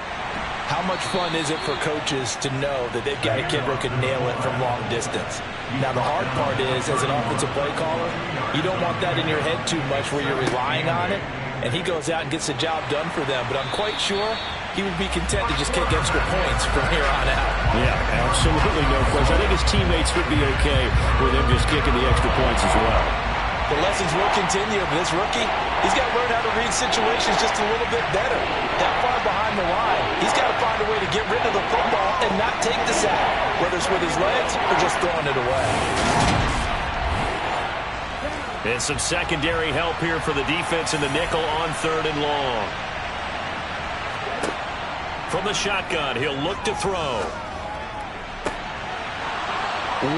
E: How much fun is it for coaches to know that they've got a kid who can nail it from long distance? Now, the hard part is, as an offensive play caller, you don't want that in your head too much where you're relying on it, and he goes out and gets the job done for them. But I'm quite sure he would be content to just kick extra points from here on out.
B: Yeah, absolutely no question. I think his teammates would be okay with him just kicking the extra points as well.
E: The lessons will continue. This rookie, he's got to learn how to read situations just a little bit better. That far behind the line, he's got to find a way to get rid of the football and not take the sack, whether it's with his legs or just throwing it away.
F: And some secondary help here for the defense in the nickel on 3rd and long. From the shotgun, he'll look to throw.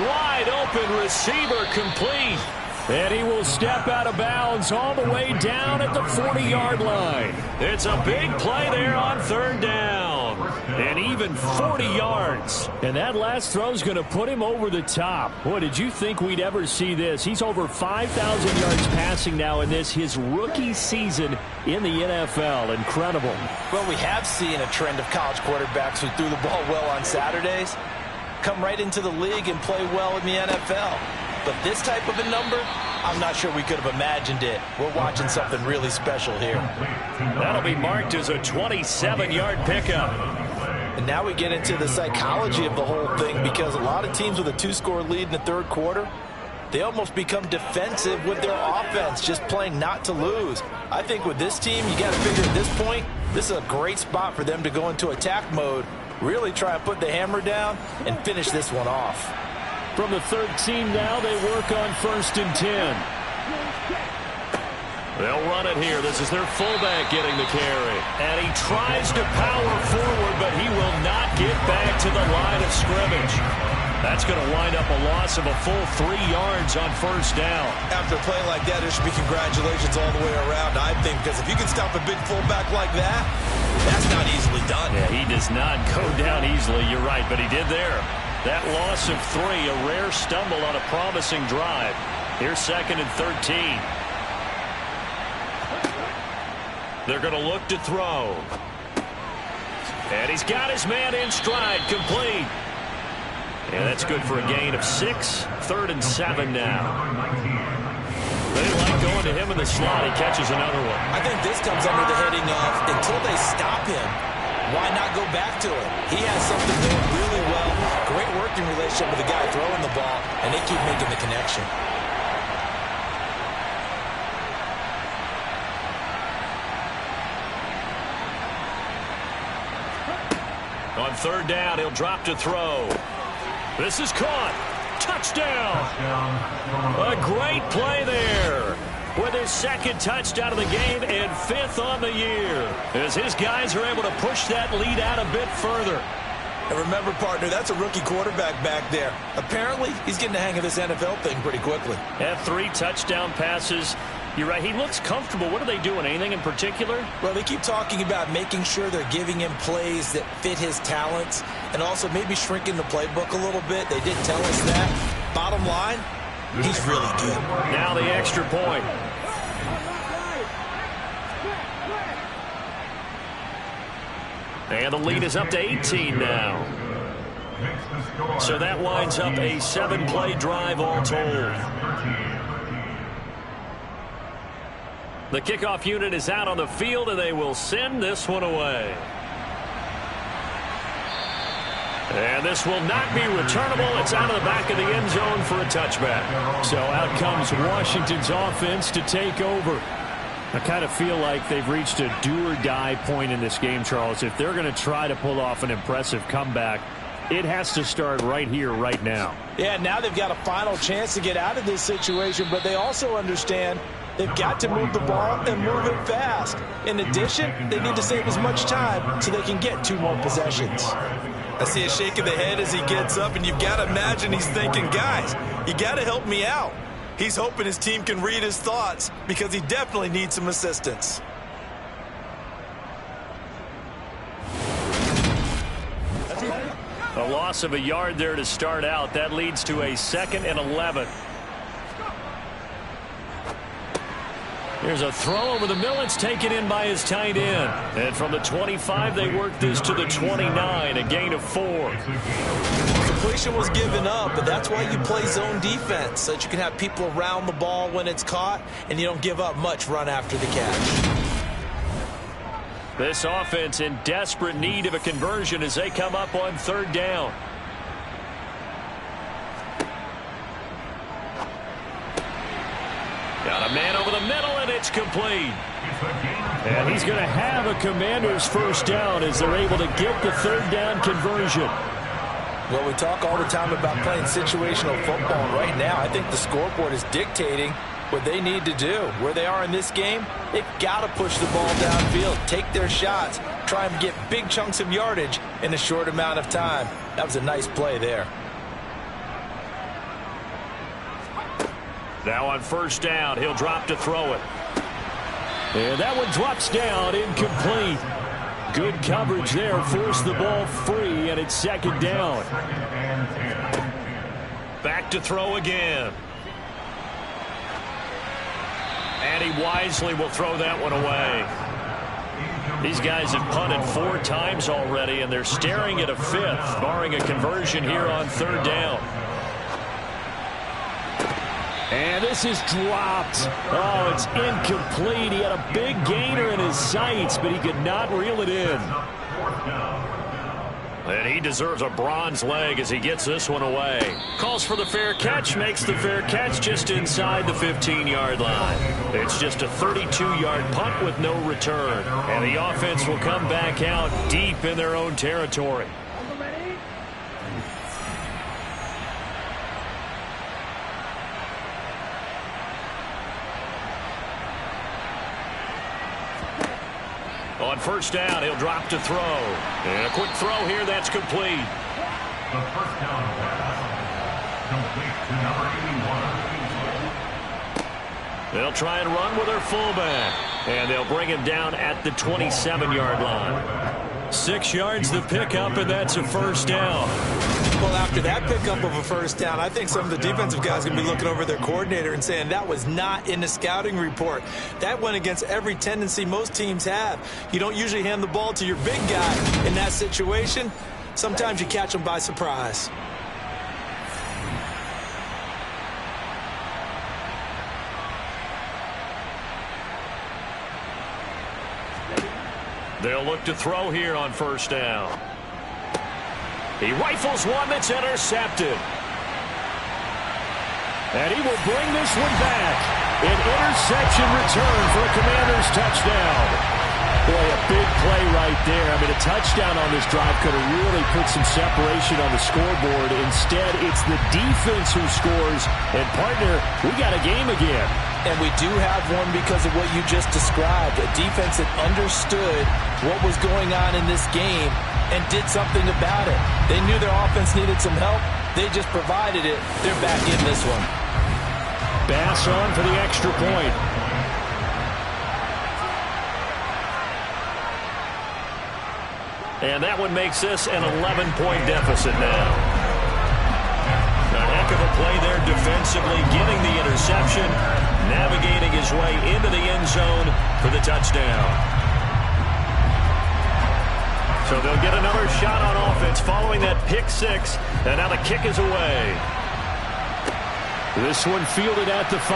F: Wide open receiver, complete. And he will step out of bounds all the way down at the 40-yard line. It's a big play there on 3rd down. And even 40 yards. And that last throw is going to put him over the top. Boy, did you think we'd ever see this? He's over 5,000 yards passing now in this, his rookie season in the NFL. Incredible.
E: Well, we have seen a trend of college quarterbacks who threw the ball well on Saturdays come right into the league and play well in the NFL. But this type of a number, I'm not sure we could have imagined it. We're watching something really special here.
F: That'll be marked as a 27-yard pickup.
E: And now we get into the psychology of the whole thing, because a lot of teams with a 2-score lead in the 3rd quarter, they almost become defensive with their offense, just playing not to lose. I think with this team, you got to figure at this point, this is a great spot for them to go into attack mode, really try and put the hammer down and finish this one off.
B: From the 13 now, they work on 1st and 10.
F: They'll run it here. This is their fullback getting the carry. And he tries to power forward, but he will not get back to the line of scrimmage. That's going to wind up a loss of a full 3 yards on 1st down.
C: After a play like that, there should be congratulations all the way around, I think, because if you can stop a big fullback like that, that's not easily done.
F: Yeah, he does not go down easily. You're right, but he did there. That loss of 3, a rare stumble on a promising drive. Here's 2nd and 13. They're going to look to throw. And he's got his man in stride, complete. And that's good for a gain of 6. 3rd and 7 now. They like going to him in the slot. He catches another one.
E: I think this comes under the heading of, until they stop him, why not go back to it? He has something going really well. Great working relationship with the guy throwing the ball, and they keep making the connection.
F: On 3rd down, he'll drop to throw. This is caught. Touchdown. A great play there. With his 2nd touchdown of the game and 5th on the year, as his guys are able to push that lead out a bit further.
C: And remember, partner, that's a rookie quarterback back there. Apparently, he's getting the hang of this NFL thing pretty quickly.
F: Had 3 touchdown passes. You're right, he looks comfortable. What are they doing? Anything in particular?
E: Well, they keep talking about making sure they're giving him plays that fit his talents and also maybe shrinking the playbook a little bit. They did tell us that. Bottom line, he's really good.
F: Now the extra point. And the lead is up to 18 now. So that winds up a 7-play drive all told. The kickoff unit is out on the field, and they will send this one away. And this will not be returnable. It's out of the back of the end zone for a touchback.
B: So out comes Washington's offense to take over. I kind of feel like they've reached a do-or-die point in this game, Charles. If they're going to try to pull off an impressive comeback, it has to start right here, right now.
E: Yeah, now they've got a final chance to get out of this situation, but they also understand they've got to move the ball and move it fast. In addition, they need to save as much time so they can get 2 more possessions.
C: I see a shake of the head as he gets up, and you've got to imagine he's thinking, guys, you got to help me out. He's hoping his team can read his thoughts because he definitely needs some assistance.
F: A loss of a yard there to start out. That leads to a 2nd and 11.
B: Here's a throw over the middle. It's taken in by his tight end. And from the 25, they work this to the 29, a gain of 4.
C: Completion was given up, but that's why you play zone defense, so that you can have people around the ball when it's caught, and you don't give up much run after the catch.
B: This offense in desperate need of a conversion as they come up on 3rd down. Got a man over the middle, and it's complete. And he's going to have a Commanders first down as they're able to get the 3rd down conversion.
C: Well, we talk all the time about playing situational football. Right now, I think the scoreboard is dictating what they need to do. Where they are in this game, they've got to push the ball downfield, take their shots, try and get big chunks of yardage in a short amount of time. That was a nice play there.
B: Now on 1st down, he'll drop to throw it. And that one drops down, incomplete. Good coverage there, forced the ball free, and it's 2nd down. Back to throw again. And he wisely will throw that one away. These guys have punted 4 times already, and they're staring at a 5th, barring a conversion here on 3rd down. And this is dropped. Oh, it's incomplete. He had a big gainer in his sights, but he could not reel it in. And he deserves a bronze leg as he gets this one away. Calls for the fair catch, makes the fair catch just inside the 15-yard line. It's just a 32-yard punt with no return. And the offense will come back out deep in their own territory. On 1st down, he'll drop to throw. And a quick throw here, that's complete.
G: The 1st down pass, complete to number 81.
B: They'll try and run with their fullback. And they'll bring him down at the 27-yard line. 6 yards the pickup, and that's a 1st down.
C: Well, after that pickup of a 1st down, I think some of the defensive guys are going to be looking over their coordinator and saying that was not in the scouting report. That went against every tendency most teams have. You don't usually hand the ball to your big guy in that situation. Sometimes you catch them by surprise.
B: They'll look to throw here on 1st down. He rifles one that's intercepted. And he will bring this one back. An interception return for a Commanders touchdown. Boy, a big play right there. I mean, a touchdown on this drive could have really put some separation on the scoreboard. Instead, it's the defense who scores. And, partner, we got a game again.
C: And we do have one because of what you just described. A defense that understood what was going on in this game and did something about it. They knew their offense needed some help. They just provided it. They're back in this one.
B: Bass on for the extra point. And that one makes this an 11-point deficit now. A heck of a play there defensively, getting the interception, navigating his way into the end zone for the touchdown. So they'll get another shot on offense following that pick 6, and now the kick is away. This one fielded at the 5.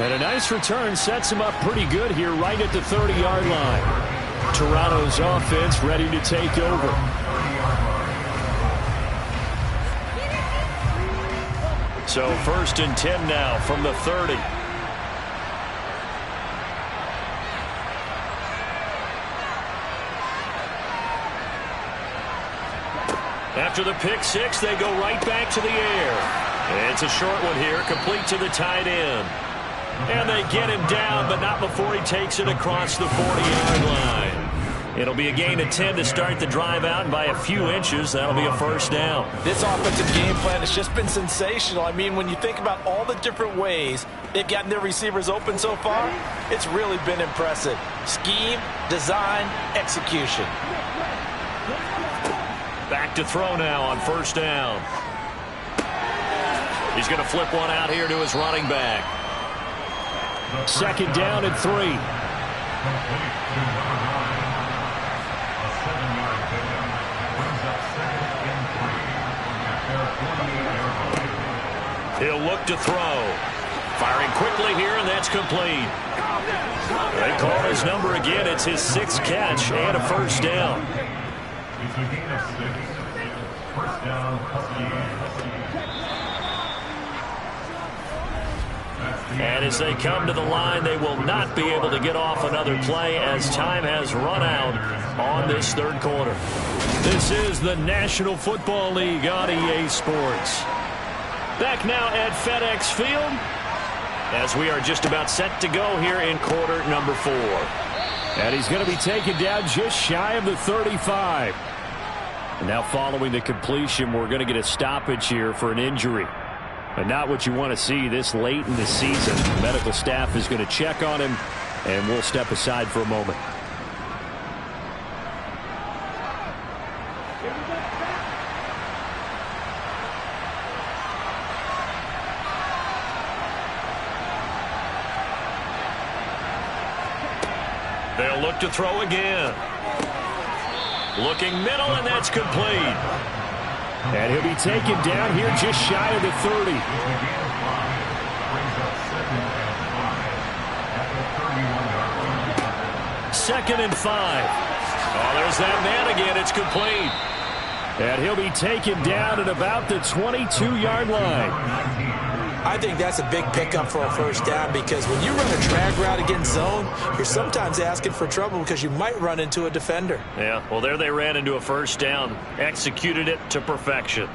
B: And a nice return sets him up pretty good here right at the 30-yard line. Toronto's offense ready to take over. So 1st and 10 now from the 30. After the pick 6, they go right back to the air. And it's a short one here, complete to the tight end. And they get him down, but not before he takes it across the 40-yard line. It'll be a gain of 10 to start the drive out, and by a few inches, that'll be a 1st down.
C: This offensive game plan has just been sensational. I mean, when you think about all the different ways they've gotten their receivers open so far, it's really been impressive. Scheme, design, execution.
B: Back to throw now on 1st down. He's going to flip one out here to his running back. 2nd down and 3. He'll look to throw. Firing quickly here, and that's complete. They call his number again. It's his 6th catch and a 1st down.
G: It's a gain of 6. 1st down, Huskies.
B: And as they come to the line, they will not be able to get off another play as time has run out on this 3rd quarter. This is the National Football League on EA Sports. Back now at FedEx Field as we are just about set to go here in quarter number 4.
F: And he's going to be taken down just shy of the 35. And now following the completion, we're going to get a stoppage here for an injury. And not what you want to see this late in the season. The medical staff is going to check on him, and we'll step aside for a moment.
B: They'll look to throw again. Looking middle, and that's complete.
F: And he'll be taken down here just shy of the 30.
B: 2nd and 5. Oh, there's that man again. It's complete.
F: And he'll be taken down at about the 22-yard line.
C: I think that's a big pickup for a 1st down because when you run a drag route against zone, you're sometimes asking for trouble because you might run into a defender.
B: Yeah, well, there they ran into a 1st down. Executed it to perfection.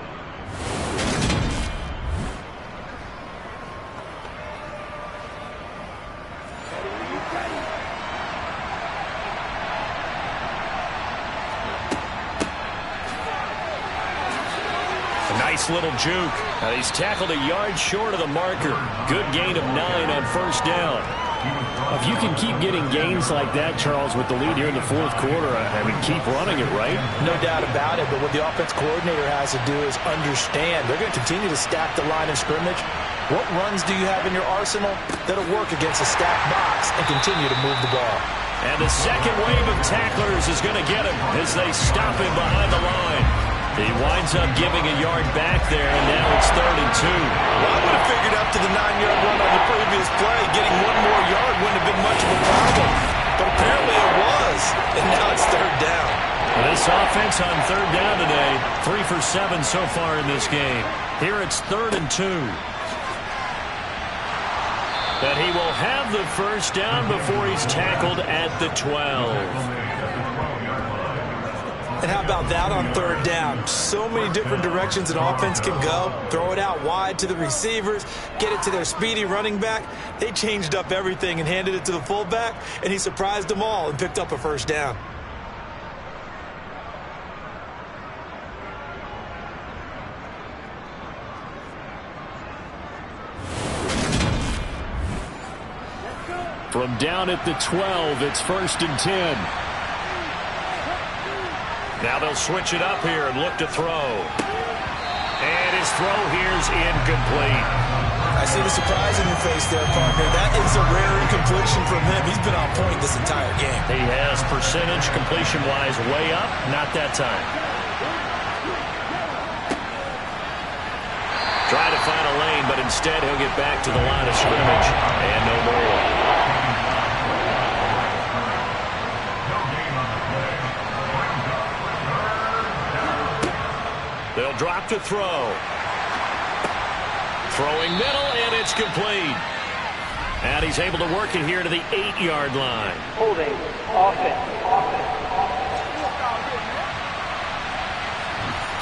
B: Nice little juke. He's tackled a yard short of the marker. Good gain of 9 on 1st down.
F: If you can keep getting gains like that, Charles, with the lead here in the 4th quarter, I mean, keep running it, right?
C: No doubt about it, but what the offense coordinator has to do is understand. They're going to continue to stack the line of scrimmage. What runs do you have in your arsenal that'll work against a stacked box and continue to move the ball?
B: And the 2nd wave of tacklers is going to get him as they stop him behind the line. He winds up giving a yard back there, and now it's 3rd and 2.
C: Well, I would have figured up to the 9-yard run on the previous play. Getting 1 more yard wouldn't have been much of a problem. But apparently it was, and now it's 3rd down.
B: Well, this offense on 3rd down today, 3 for 7 so far in this game. Here it's 3rd and 2. But he will have the 1st down before he's tackled at the 12.
C: And how about that on 3rd down? So many different directions an offense can go. Throw it out wide to the receivers, get it to their speedy running back. They changed up everything and handed it to the fullback, and he surprised them all and picked up a 1st down.
F: From down at the 12, it's 1st and 10.
B: Now they'll switch it up here and look to throw. And his throw here's incomplete.
C: I see the surprise in your face there, partner. That is a rare incompletion from him. He's been on point this entire game.
B: He has percentage completion-wise way up. Not that time. Trying to find a lane, but instead he'll get back to the line of scrimmage. And no more. They'll drop to throw. Throwing middle, and it's complete. And he's able to work it here to the 8-yard line.
D: Holding offense.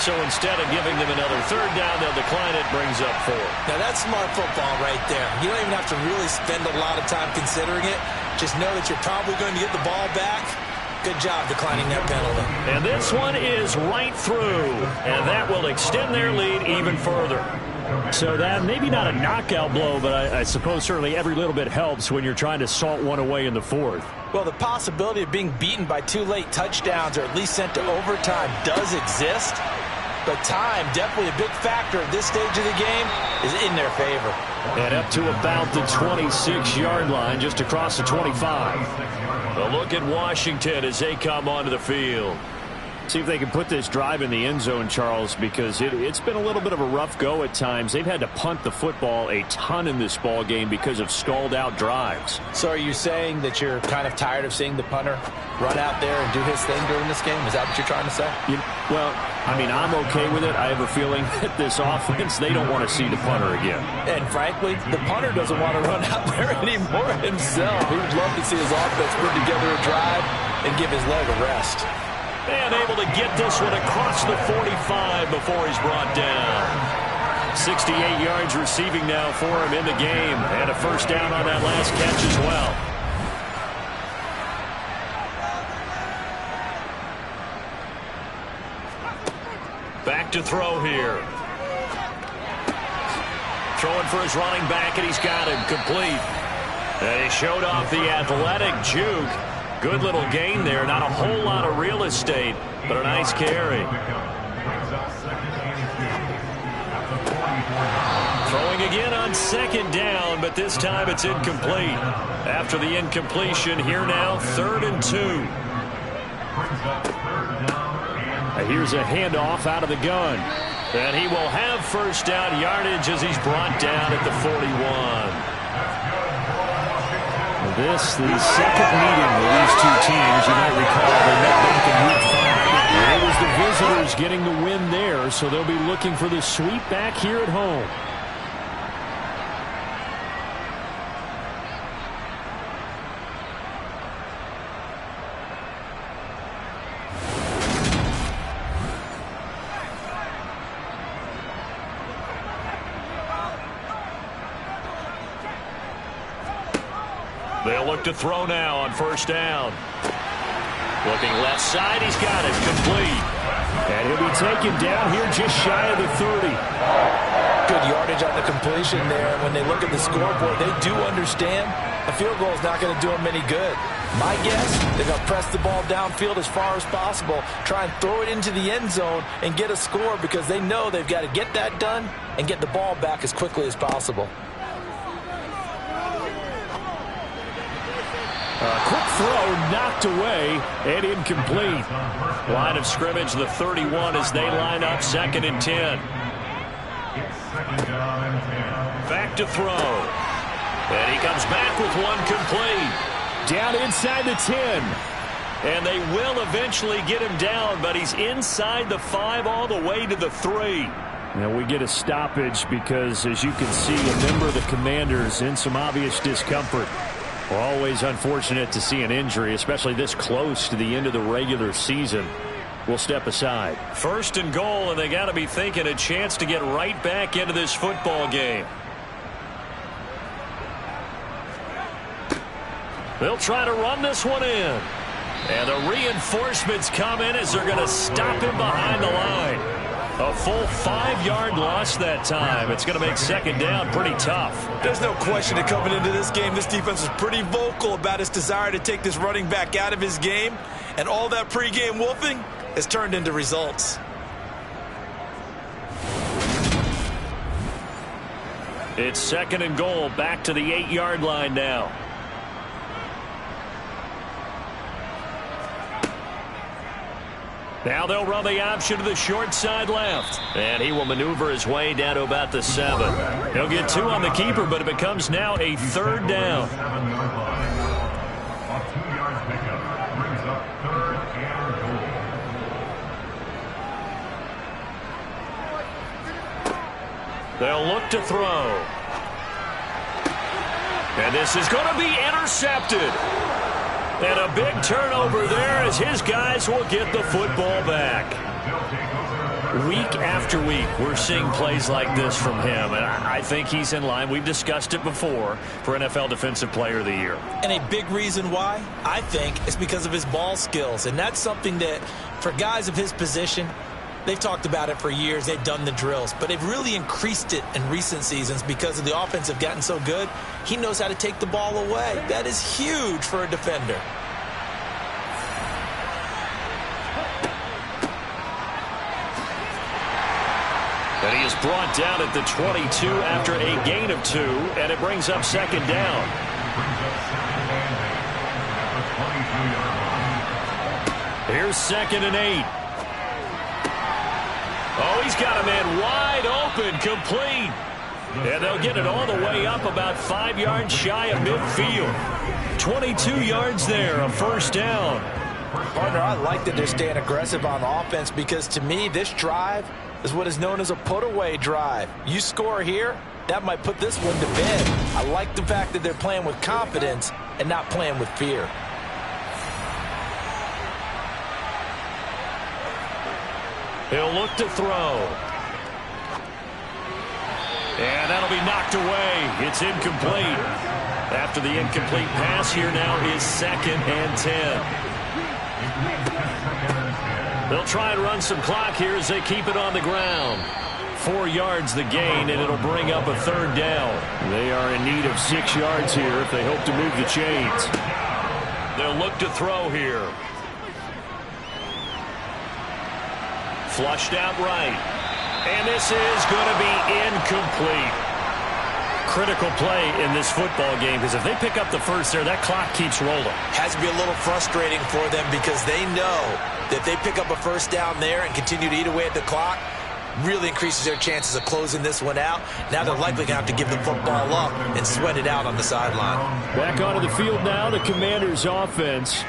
B: So instead of giving them another 3rd down, they'll decline it, brings up 4.
C: Now that's smart football right there. You don't even have to really spend a lot of time considering it. Just know that you're probably going to get the ball back. Good job declining that penalty.
B: And this one is right through, and that will extend their lead even further.
F: So that maybe not a knockout blow, but I suppose certainly every little bit helps when you're trying to salt one away in the 4th.
C: Well, the possibility of being beaten by 2 late touchdowns or at least sent to overtime does exist. but time, definitely a big factor at this stage of the game, is in their favor.
B: And up to about the 26-yard line, just across the 25. A look at Washington as they come onto the field. See if they can put this drive in the end zone, Charles, because it's been a little bit of a rough go at times. They've had to punt the football a ton in this ball game because of stalled-out drives.
C: So are you saying that you're kind of tired of seeing the punter run out there and do his thing during this game? Is that what you're trying to say?
B: Well, I mean, I'm okay with it. I have a feeling that this offense, they don't want to see the punter again.
C: And frankly, the punter doesn't want to run out there anymore himself. He would love to see his offense put together a drive and give his leg a rest.
B: And able to get this one across the 45 before he's brought down. 68 yards receiving now for him in the game. And a first down on that last catch as well. Back to throw here. Throwing for his running back, and he's got him complete. And he showed off the athletic juke. Good little gain there. Not a whole lot of real estate, but a nice carry. Throwing again on second down, but this time it's incomplete. After the incompletion, here now, 3rd and 2. Here's a handoff out of the gun. And he will have first down yardage as he's brought down at the 41. This, the second meeting of these two teams. You might recall they met back in week 5. And it was the visitors getting the win there, so they'll be looking for the sweep back here at home. They'll look to throw now on first down. Looking left side, he's got it complete. And he'll be taken down here just shy of the 30.
C: Good yardage on the completion there. When they look at the scoreboard, they do understand a field goal is not going to do them any good. My guess, they're going to press the ball downfield as far as possible, try and throw it into the end zone and get a score because they know they've got to get that done and get the ball back as quickly as possible.
B: A quick throw knocked away and incomplete. Line of scrimmage, the 31 as they line up 2nd and 10. Back to throw. And he comes back with one complete. Down inside the 10. And they will eventually get him down, but he's inside the 5 all the way to the 3. Now we get a stoppage because, as you can see, a member of the Commanders in some obvious discomfort. Well, always unfortunate to see an injury, especially this close to the end of the regular season. We'll step aside. 1st and goal, and they got to be thinking a chance to get right back into this football game. They'll try to run this one in. And the reinforcements come in as they're going to stop him behind the line. A full 5-yard loss that time. It's going to make 2nd down pretty tough.
C: There's no question that coming into this game, this defense is pretty vocal about its desire to take this running back out of his game. And all that pregame wolfing has turned into results.
B: It's 2nd and goal, back to the 8-yard line now. Now they'll run the option to the short side left. And he will maneuver his way down to about the 7. He'll get 2 on the keeper, but it becomes now a 3rd down. They'll look to throw. And this is going to be intercepted. And a big turnover there as his guys will get the football back. Week after week, we're seeing plays like this from him, and I think he's in line. We've discussed it before for NFL Defensive Player of the Year.
C: And a big reason why, I think, is because of his ball skills. And that's something that, for guys of his position, they've talked about it for years. They've done the drills. But they've really increased it in recent seasons because of the offense have gotten so good. He knows how to take the ball away. That is huge for a defender.
B: And he is brought down at the 22 after a gain of 2, and it brings up second down. Here's 2nd and 8. Oh, he's got a man wide open, complete. And they'll get it all the way up about 5 yards shy of midfield. 22 yards there, a first down.
C: Partner, I like that they're staying aggressive on offense because to me, this drive is what is known as a put-away drive. You score here, that might put this one to bed. I like the fact that they're playing with confidence and not playing with fear.
B: He'll look to throw. And that'll be knocked away. It's incomplete. After the incomplete pass, here now is 2nd and 10. They'll try and run some clock here as they keep it on the ground. 4 yards the gain, and it'll bring up a 3rd down. They are in need of 6 yards here if they hope to move the chains. They'll look to throw here. Flushed out right. And this is going to be incomplete. Critical play in this football game because if they pick up the first there, that clock keeps rolling.
C: Has to be a little frustrating for them because they know that if they pick up a first down there and continue to eat away at the clock, really increases their chances of closing this one out. Now they're likely going to have to give the football up and sweat it out on the sideline.
B: Back onto the field now, the Commanders' offense.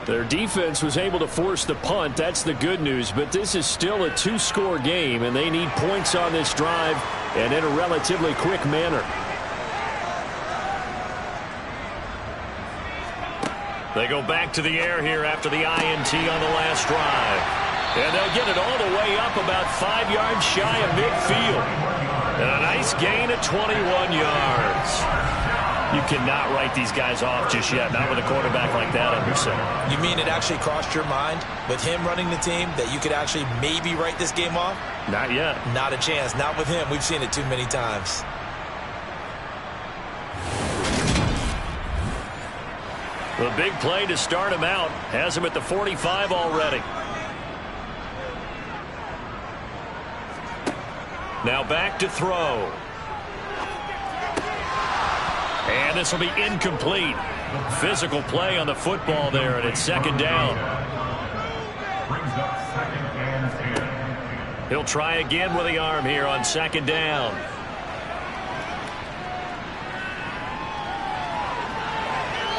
B: Their defense was able to force the punt. That's the good news. But this is still a 2-score game, and they need points on this drive and in a relatively quick manner. They go back to the air here after the INT on the last drive. And they'll get it all the way up about 5 yards shy of midfield. And a nice gain of 21 yards. You cannot write these guys off just yet, not with a quarterback like that under center.
C: You mean it actually crossed your mind with him running the team that you could actually maybe write this game off?
B: Not yet.
C: Not a chance. Not with him. We've seen it too many times.
B: The big play to start him out has him at the 45 already. Now back to throw. And this will be incomplete. Physical play on the football there, and it's 2nd down.
G: Brings up 2nd and 10.
B: He'll try again with the arm here on 2nd down.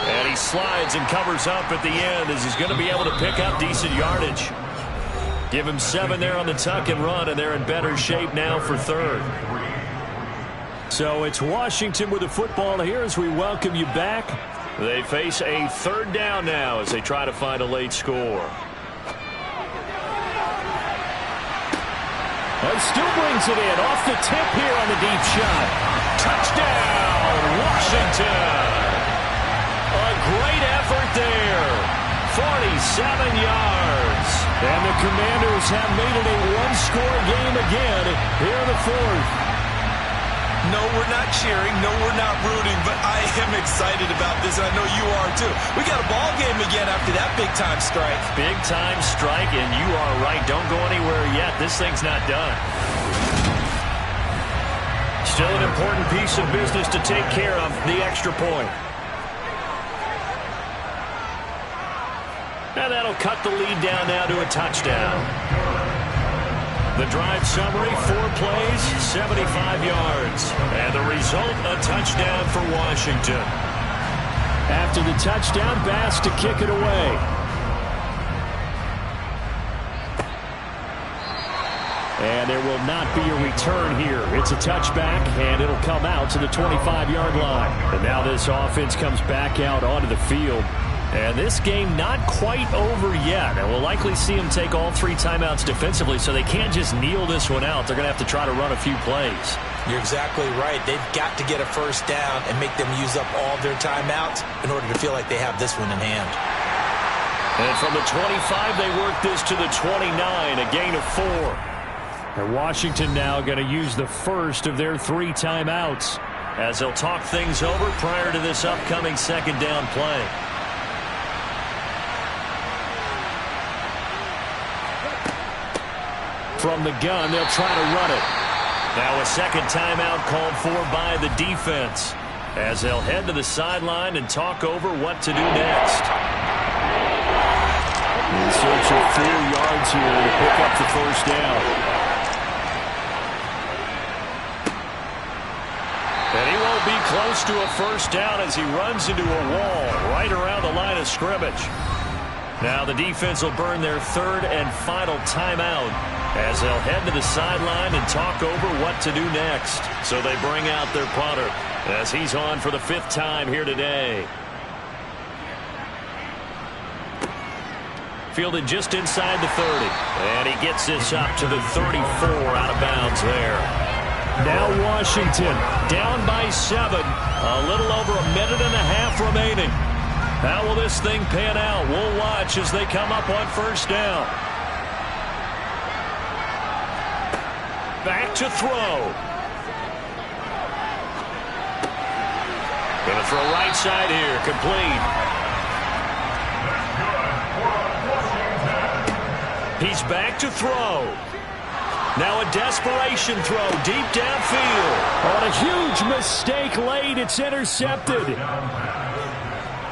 B: And he slides and covers up at the end as he's going to be able to pick up decent yardage. Give him 7 there on the tuck and run, and they're in better shape now for 3rd. So it's Washington with the football here as we welcome you back. They face a 3rd down now as they try to find a late score. And still brings it in off the tip here on the deep shot. Touchdown, Washington. A great effort there. 47 yards. And the Commanders have made it a 1-score game again here in the 4th.
C: No, we're not cheering. No, we're not rooting. But I am excited about this, and I know you are too. We got a ball game again after that big-time strike.
B: Big-time strike, and you are right. Don't go anywhere yet. This thing's not done. Still an important piece of business to take care of, the extra point. And that'll cut the lead down now to a touchdown. The drive summary, 4 plays, 75 yards. And the result, a touchdown for Washington. After the touchdown, Bass to kick it away. And there will not be a return here. It's a touchback, and it'll come out to the 25-yard line. And now this offense comes back out onto the field. And this game not quite over yet. And we'll likely see them take all 3 timeouts defensively, so they can't just kneel this one out. They're going to have to try to run a few plays.
C: You're exactly right. They've got to get a first down and make them use up all their timeouts in order to feel like they have this one in hand.
B: And from the 25, they work this to the 29, a gain of 4. And Washington now going to use the first of their 3 timeouts as they'll talk things over prior to this upcoming 2nd down play. From the gun, they'll try to run it. Now a second timeout called for by the defense as they'll head to the sideline and talk over what to do next.
F: In search of 4 yards here to pick up the first down.
B: And he won't be close to a first down as he runs into a wall right around the line of scrimmage. Now the defense will burn their third and final timeout as they'll head to the sideline and talk over what to do next. So they bring out their punter as he's on for the 5th time here today. Fielded just inside the 30. And he gets this up to the 34 out of bounds there. Now Washington down by 7. A little over a minute and a half remaining. How will this thing pan out? We'll watch as they come up on first down. Back to throw. Going to throw right side here. Complete. He's back to throw. Now a desperation throw deep downfield.
F: On a huge mistake late. It's intercepted.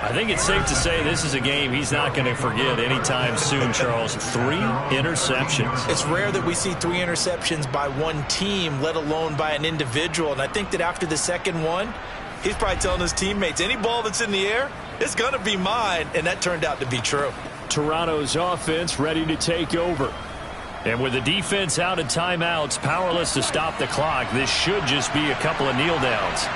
B: I think it's safe to say this is a game he's not going to forget anytime soon, Charles. 3 interceptions.
C: It's rare that we see 3 interceptions by one team, let alone by an individual. And I think that after the second one, he's probably telling his teammates, any ball that's in the air, it's going to be mine. And that turned out to be true.
F: Toronto's offense ready to take over.
B: And with the defense out of timeouts, powerless to stop the clock, this should just be a couple of kneel downs.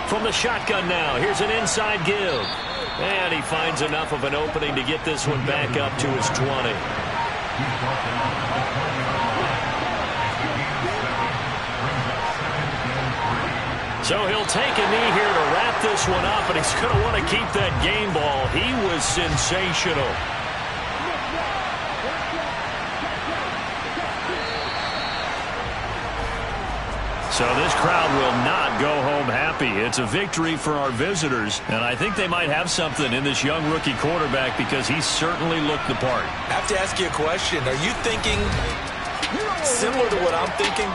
B: From the shotgun now, here's an inside give. And he finds enough of an opening to get this one back up to his 20. So he'll take a knee here to wrap this one up, and he's going to want to keep that game ball. He was sensational. So this crowd will not go home happy. It's a victory for our visitors, and I think they might have something in this young rookie quarterback because he certainly looked the part.
C: I have to ask you a question. Are you thinking similar to what I'm thinking?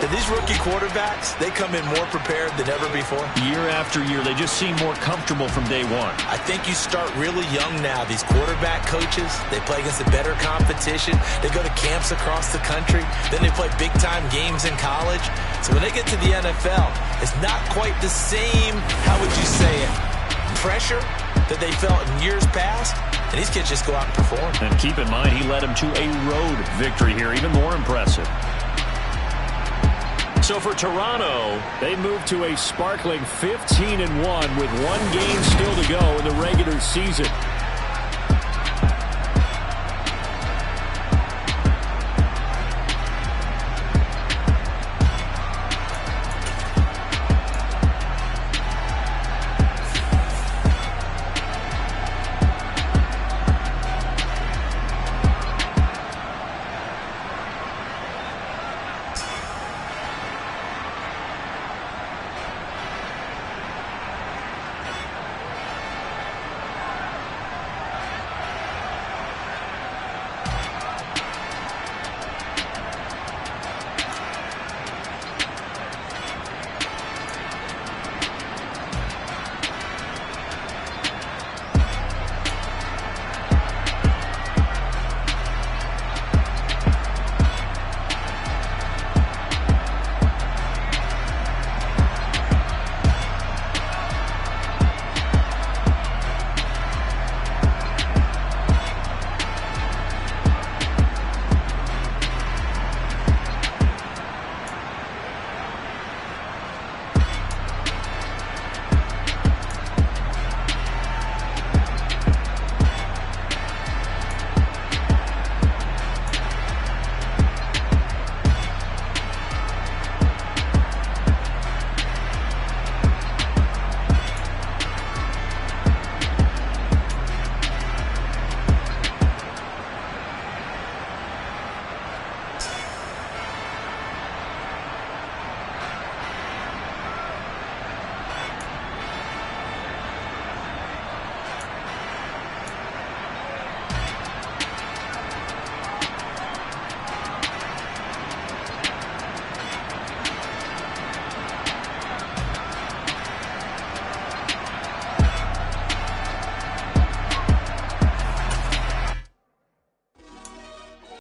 C: That these rookie quarterbacks, they come in more prepared than ever before?
B: Year after year, they just seem more comfortable from day one.
C: I think you start really young now. These quarterback coaches, they play against a better competition. They go to camps across the country. Then they play big-time games in college. So when they get to the NFL, it's not quite the same, how would you say it, pressure that they felt in years past. And these kids just go out and perform.
B: And keep in mind, he led them to a road victory here, even more impressive. So for Toronto,
F: they move to a sparkling 15-1 with 1 game still to go in the regular season.